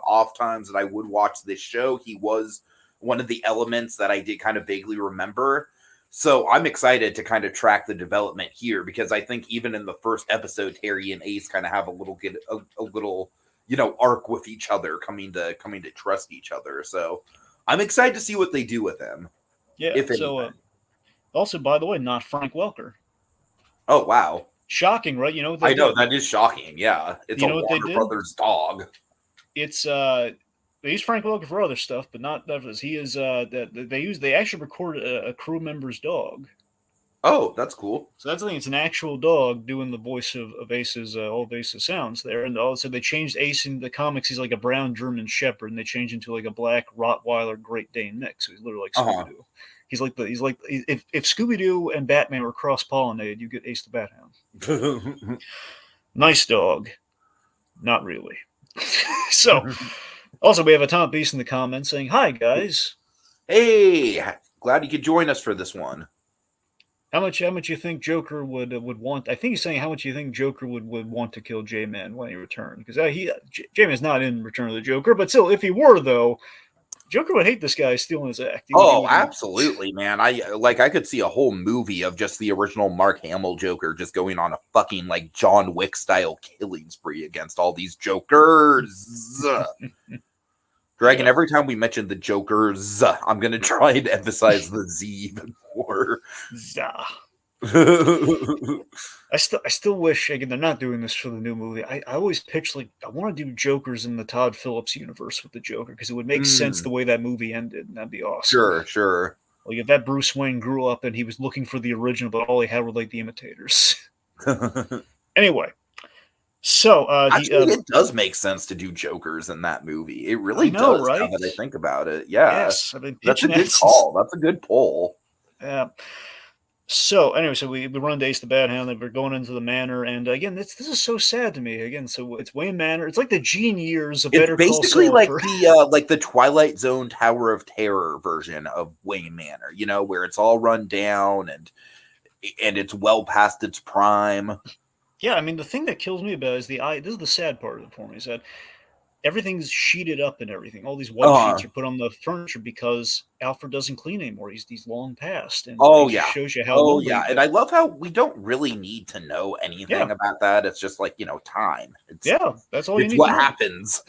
off times that I would watch this show. He was one of the elements that I did kind of vaguely remember. So I'm excited to kind of track the development here because I think even in the first episode, Terry and Ace kind of have a little arc with each other, coming to trust each other. So I'm excited to see what they do with him. Yeah. So also, by the way, not Frank Welker. Oh wow. Shocking, right? I know that is shocking. Yeah, it's a Warner Brothers dog. it's they use Frank Welker for other stuff, but not this. He is they actually recorded a crew member's dog. Oh, that's cool. So that's the thing. It's an actual dog doing the voice of Ace's all of Ace's sounds there, and also they changed Ace in the comics. He's like a brown German Shepherd, and they changed him to like a black Rottweiler Great Dane mix. So he's literally like Scooby Doo. He's like if Scooby Doo and Batman were cross pollinated, you get Ace the Bat Hound. Nice dog, not really. So, also we have a Tom Beast in the comments saying, "Hi guys, hey, glad you could join us for this one." How much you think Joker would want? I think he's saying how much you think Joker would want to kill J-Man when he returned, because J-Man's not in Return of the Joker, but still, if he were though, Joker would hate this guy stealing his act. Absolutely, man. I could see a whole movie of just the original Mark Hamill Joker just going on a fucking like John Wick style killing spree against all these Jokers. Dragon, yeah. Every time we mention the Jokers, I'm gonna try and emphasize the Z even more. I still wish, again, they're not doing this for the new movie. I always pitch like I want to do Jokers in the Todd Phillips universe with the Joker, because it would make sense the way that movie ended, and that'd be awesome. Sure. Like if that Bruce Wayne grew up and he was looking for the original, but all he had were like the imitators. Anyway. So actually, it does make sense to do Jokers in that movie. It really does, right? Now that I think about it. Yeah. Yes, I've been that's a good call. That's a good poll. Yeah. So anyway, so we run to Ace the Bat Hound, and we're going into the manor, and again, this is so sad to me. Again, so it's Wayne Manor. It's like the Gene years of Better Call Saul. It's basically like the Twilight Zone Tower of Terror version of Wayne Manor. You know, where it's all run down and it's well past its prime. Yeah, I mean, the thing that kills me about it is this is the sad part of it for me, is that everything's sheeted up and everything. All these white sheets are put on the furniture because Alfred doesn't clean anymore. He's long past. And it shows you how and I love how we don't really need to know anything about that. It's just like, time. That's all you need to know. It's what happens.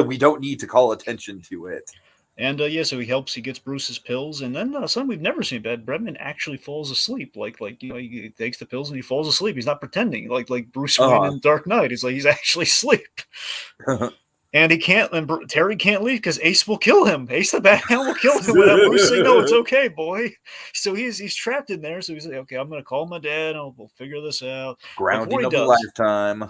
We don't need to call attention to it. And so he gets Bruce's pills, and then something we've never seen. Batman actually falls asleep. He takes the pills and he falls asleep. He's not pretending like Bruce Wayne in Dark Knight. He's actually asleep. And he can't, and Terry can't leave because Ace will kill him. Ace the Batman will kill him without Bruce saying, "No, it's okay, boy." So he's trapped in there. So he's like, "Okay, I'm going to call my dad, and we'll figure this out." Grounding of a lifetime.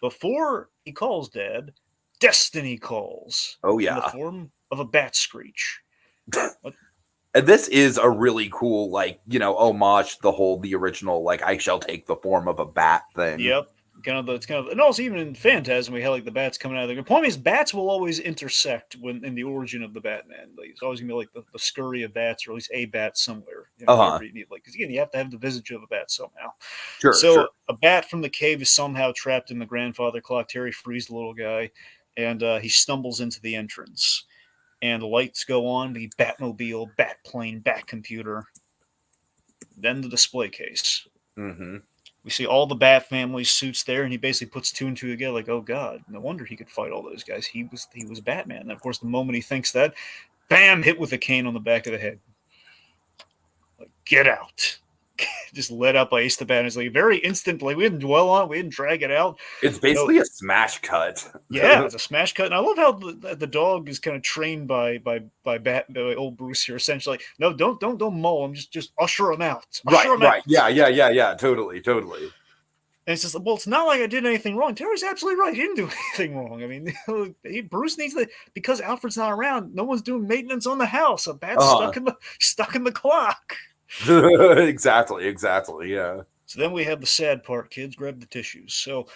Before he calls Dad, Destiny calls. Oh yeah, in the form of a bat screech. And this is a really cool, homage to the original, I shall take the form of a bat thing. Yep. And also even in Phantasm, we had the bats coming out of the point is bats will always intersect in the origin of the Batman. It's always gonna be the scurry of bats, or at least a bat somewhere. Because again, you have to have the visage of a bat somehow. Sure. A bat from the cave is somehow trapped in the grandfather clock. Terry frees the little guy, and he stumbles into the entrance. And the lights go on, the Batmobile, Batplane, Batcomputer. Then the display case. Mm-hmm. We see all the Bat family suits there, and he basically puts two and two together, like, oh god, no wonder he could fight all those guys. He was Batman. And of course, the moment he thinks that, bam, hit with a cane on the back of the head. Like, get out. Just let out by Ace the Bat. It's very instant. We didn't dwell on it. We didn't drag it out. It's basically a smash cut. Yeah, it's a smash cut. And I love how the dog is kind of trained by old Bruce here. Essentially, no, don't maul him. Just usher him out. Usher him out. Yeah. Totally. And it's just, well, it's not like I did anything wrong. Terry's absolutely right. He didn't do anything wrong. I mean, Bruce needs because Alfred's not around. No one's doing maintenance on the house. A bat's stuck in the clock. Exactly, yeah. So then we have the sad part, kids. Grab the tissues. So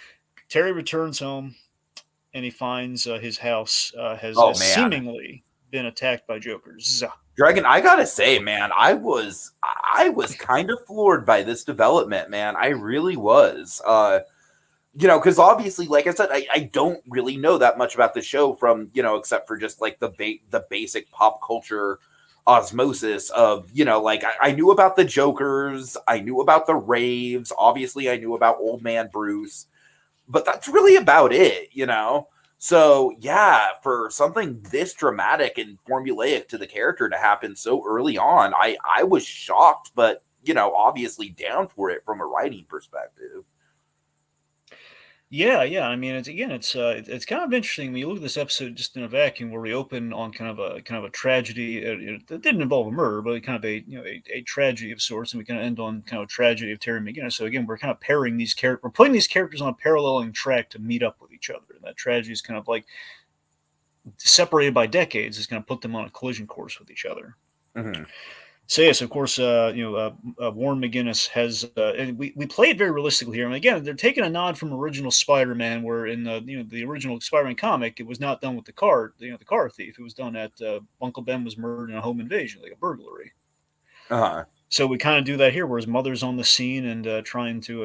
Terry returns home, and he finds his house has seemingly been attacked by Jokers. Dragon, I gotta say, man, I was kind of floored by this development, man. I really was. Because obviously, like I said, I don't really know that much about the show from, except for just the basic pop culture osmosis of, I knew about the Jokers, I knew about the raves, obviously I knew about Old Man Bruce, but that's really about it, So yeah, for something this dramatic and formulaic to the character to happen so early on, I was shocked, but obviously down for it from a writing perspective. Yeah. I mean, it's kind of interesting when you look at this episode just in a vacuum, where we open on kind of a tragedy. It didn't involve a murder, but kind of a tragedy of sorts, and we kind of end on kind of a tragedy of Terry McGinnis. So again, we're kind of pairing these characters, we're putting these characters on a paralleling track to meet up with each other. And that tragedy is kind of like separated by decades, is going to put them on a collision course with each other. Mm-hmm. So yes, of course, Warren McGinnis has, and we play it very realistically here. And again, they're taking a nod from original Spider-Man, where in the original Spider-Man comic, it was not done with the car, the car thief. It was done at Uncle Ben was murdered in a home invasion, like a burglary. Uh-huh. So we kind of do that here, where his mother's on the scene and trying to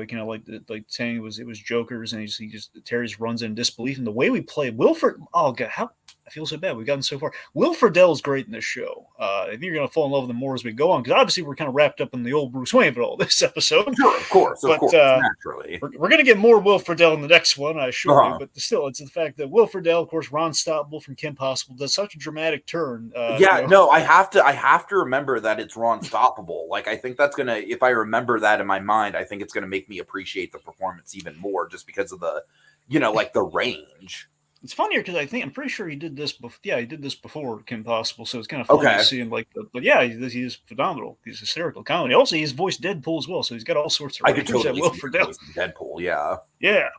like saying it was Joker's, and he just Terry just runs in disbelief. And the way we play Wilford, oh god, how I feel so bad. We've gotten so far. Will Friedle's great in this show. I think you're going to fall in love with him more as we go on, because obviously we're kind of wrapped up in the old Bruce Wayne of it all this episode. Sure, of course, naturally. We're going to get more Will Friedle in the next one, I assure you. But still, it's the fact that Will Friedle, of course, Ron Stoppable from Kim Possible, does such a dramatic turn. No, I have to remember that it's Ron Stoppable. Like, I think that's gonna, if I remember that in my mind, I think it's gonna make me appreciate the performance even more, just because of the, like the range. It's funnier because I'm pretty sure he did this before. Yeah, he did this before Kim Possible, so it's kind of funny to see him but yeah, he is phenomenal. He's hysterical comedy. Also, he's voiced Deadpool as well, so he's got all sorts of. I could totally see Deadpool. Yeah. Yeah.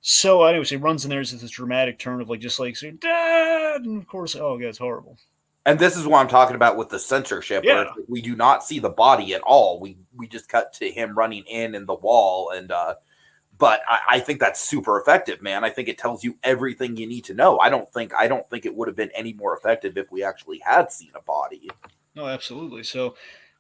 So, anyways, he runs in there as this dramatic turn of saying "Dad," and of course, oh god, it's horrible. And this is what I'm talking about with the censorship, where we do not see the body at all. We just cut to him running in the wall, and but I think that's super effective, man. I think it tells you everything you need to know. I don't think it would have been any more effective if we actually had seen a body. No, absolutely. So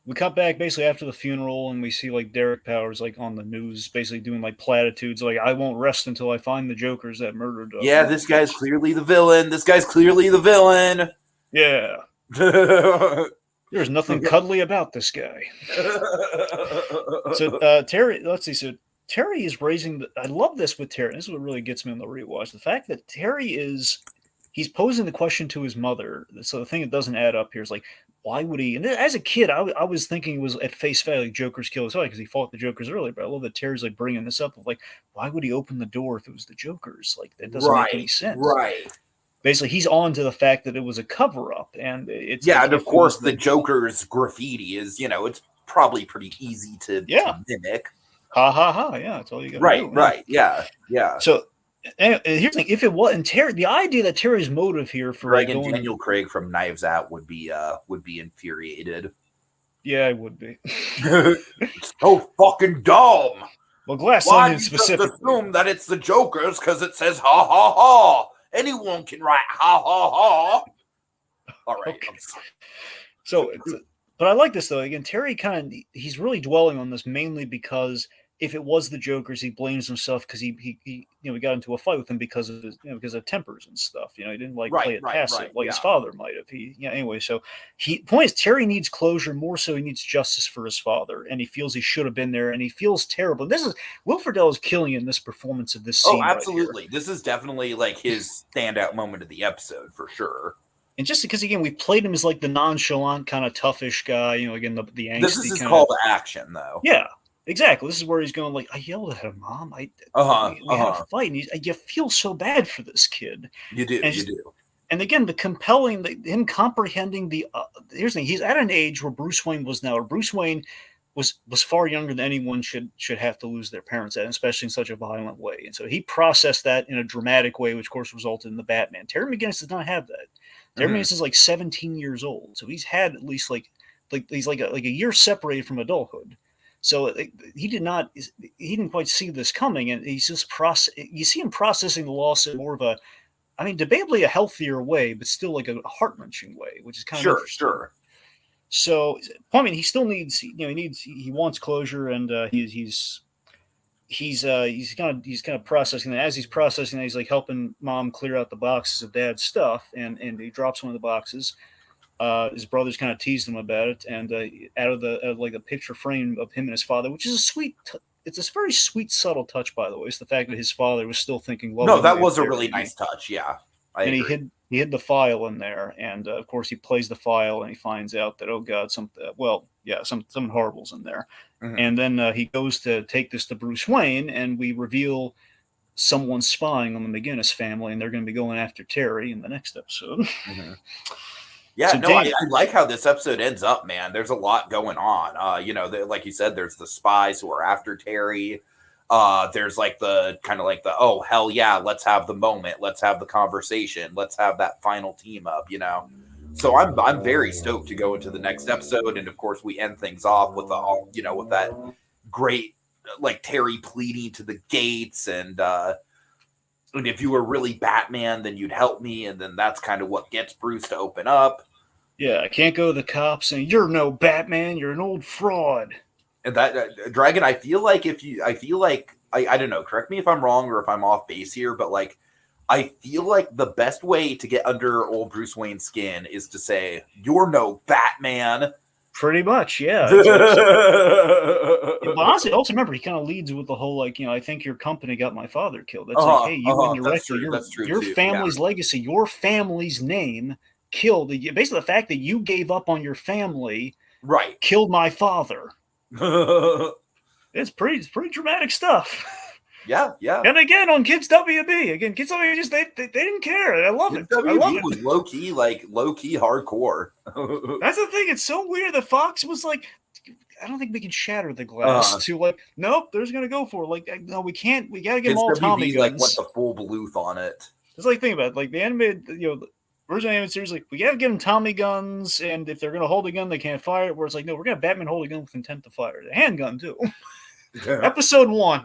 we cut back basically after the funeral, and we see Derek Powers on the news, basically doing platitudes like "I won't rest until I find the Jokers that murdered." Yeah, this guy's clearly the villain. Yeah. There's nothing cuddly about this guy. So Terry, let's see. So Terry is raising. I love this with Terry. This is what really gets me on the rewatch. The fact that he's posing the question to his mother. So the thing that doesn't add up here is why would he? And as a kid, I was thinking it was at face value Joker's kill his father because he fought the Jokers earlier. But I love that Terry's bringing this up of why would he open the door if it was the Jokers? That doesn't make any sense. Right. Basically, he's on to the fact that it was a cover-up, and it's and of course the Joker's graffiti is it's probably pretty easy to mimic. Ha ha ha! Yeah, that's all you got to do. Right. Yeah. So here's the thing: if it wasn't Terry, the idea that Terry's motive here for Daniel Craig from Knives Out would be infuriated. Yeah, I would be. It's so fucking dumb. Well, Glass Onion specifically. Just assume that it's the Joker's because it says ha ha ha. Anyone can write ha ha ha. All right. Okay. So, but I like this though. Again, Terry he's really dwelling on this mainly because if it was the Jokers, he blames himself because he got into a fight with him because of because of tempers and stuff. He didn't play it passive his father might have. Anyway. So point is Terry needs closure more so he needs justice for his father, and he feels he should have been there, and he feels terrible. This is Will Friedle is killing in this performance of this scene. Oh, absolutely! This is definitely his standout moment of the episode for sure. And just because, again, we played him as the nonchalant, kind of toughish guy, again, the angsty. This is his call to action, though. Yeah, exactly. This is where he's going, I yelled at him, Mom. We had a fight. And you feel so bad for this kid. You do, do. And again, the compelling, him comprehending here's the thing, he's at an age where Bruce Wayne was now. Bruce Wayne was far younger than anyone should have to lose their parents at, especially in such a violent way. And so he processed that in a dramatic way, which, of course, resulted in the Batman. Terry McGinnis does not have that. Terry McGinnis is 17 years old, so he's had at least he's a year separated from adulthood. So he didn't quite see this coming, and he's just you see him processing the loss in more of debatably a healthier way, but still a heart-wrenching way, which is kind of interesting. Sure. So he still needs he wants closure, and he's kind of processing that. As he's processing that, he's helping Mom clear out the boxes of Dad's stuff, and he drops one of the boxes. His brothers kind of teased him about it, and out of the picture frame of him and his father, which is a sweet. It's a very sweet, subtle touch, by the way. It's the fact that his father was still thinking. No, that was a really nice touch. Yeah, and agree. He hid the file in there, and of course he plays the file, and he finds out that something horrible's in there. Mm-hmm. And then he goes to take this to Bruce Wayne, and we reveal someone spying on the McGinnis family, and they're going to be going after Terry in the next episode. Mm-hmm. Yeah, So no, I like how this episode ends up, man. There's a lot going on. Like you said, there's the spies who are after Terry. There's like the kind of like the, oh hell yeah, let's have the moment, let's have the conversation, let's have that final team up. So I'm very stoked to go into the next episode, and of course we end things off with with that great like Terry pleading to the gates, and if you were really Batman, then you'd help me, and then that's kind of what gets Bruce to open up. Yeah, I can't go to the cops saying you're no Batman, you're an old fraud. And that Dragon, I feel like I don't know. Correct me if I'm wrong or if I'm off base here, but like I feel like the best way to get under old Bruce Wayne's skin is to say you're no Batman. Pretty much, yeah. But honestly, also remember, he kind of leads with the whole like, I think your company got my father killed. That's like, hey, you indirectly, your family's legacy, your family's name killed. Basically, the fact that you gave up on your family, right, killed my father. It's pretty dramatic stuff. Yeah. And again, on Kids WB, Kids WB just they didn't care. I love it. I love it. Was low key hardcore. That's the thing. It's so weird. The Fox was like, I don't think we can shatter the glass to like, nope, there's gonna go for it. Like, no, we can't. We gotta get them all Tommy guns. Like, went the full Bluth on it. It's like, think about it. Like the animated, the original animated series, like we gotta give them Tommy guns, and if they're gonna hold a gun, they can't fire it. Where it's like, no, we're gonna Batman hold a gun with intent to fire. The handgun too. Episode 1.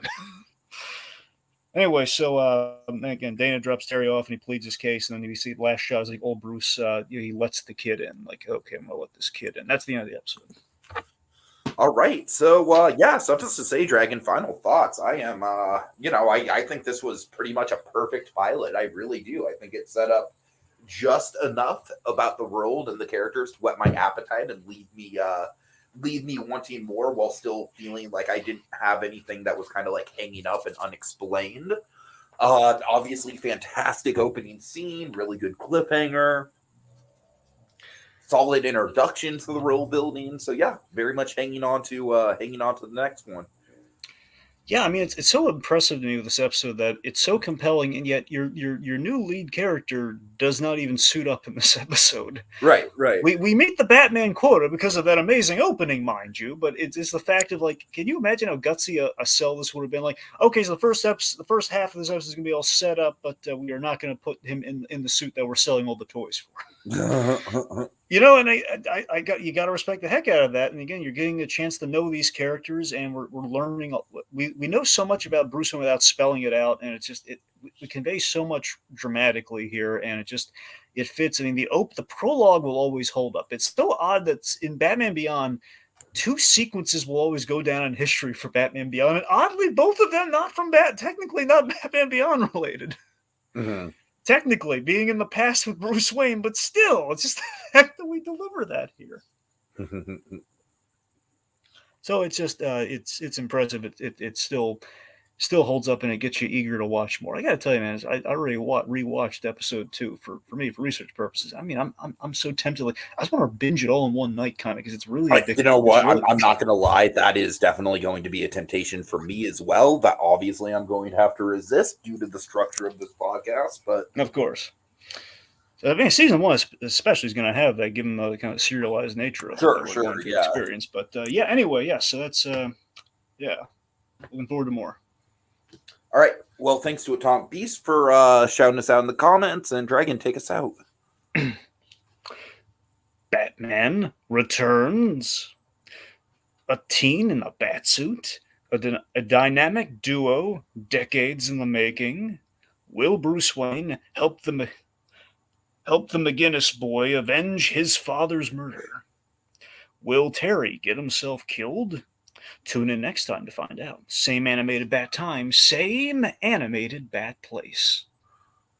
Anyway, so again, Dana drops Terry off and he pleads his case, and then you see the last shot is like old Bruce. He lets the kid in. Like, okay, I'm gonna let this kid in. That's the end of the episode. All right, so something to say, Dragon. Final thoughts. I am, I think this was pretty much a perfect pilot. I really do. I think it set up just enough about the world and the characters to whet my appetite and leave me wanting more while still feeling like I didn't have anything that was kind of like hanging up and unexplained. Obviously, fantastic opening scene, really good cliffhanger, solid introduction to the world building. So yeah, very much hanging on to the next one. Yeah, I mean, it's so impressive to me with this episode that it's so compelling, and yet your new lead character does not even suit up in this episode. Right. We meet the Batman quota because of that amazing opening, mind you, but it's the fact of like, can you imagine how gutsy a sell this would have been? Like, okay, so the first half of this episode is going to be all set up, but we are not going to put him in the suit that we're selling all the toys for. And you got to respect the heck out of that. And again, you're getting a chance to know these characters, and we're learning. We know so much about Bruce Wayne without spelling it out, and it's just we convey so much dramatically here, and it fits. I mean, the prologue will always hold up. It's so odd that in Batman Beyond, 2 sequences will always go down in history for Batman Beyond, and oddly, both of them technically not Batman Beyond related. Mm-hmm. Technically being in the past with Bruce Wayne, but still, it's just the fact that we deliver that here. So it's just it's impressive. It still holds up, and it gets you eager to watch more. I got to tell you, man, I already rewatched episode 2 for me for research purposes. I mean, I'm so tempted. Like, I just want to binge it all in one night, kind of, because it's really addictive. You know what? I'm not going to lie. That is definitely going to be a temptation for me as well. That obviously I'm going to have to resist due to the structure of this podcast. But of course. So, I mean, season 1 especially is going to have that, given the kind of serialized nature of sure, experience. But anyway, yeah. So that's looking forward to more. All right. Well, thanks to Atomic Beast for shouting us out in the comments, and Dragon, take us out. Batman returns. A teen in a batsuit. A dynamic duo, decades in the making. Will Bruce Wayne help the McGinnis boy avenge his father's murder? Will Terry get himself killed? Tune in next time to find out. Same animated bat time, same animated bat place.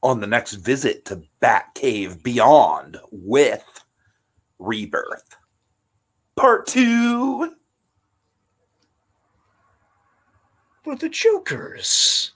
On the next visit to Batcave Beyond with Rebirth. Part 2. For the Jokers.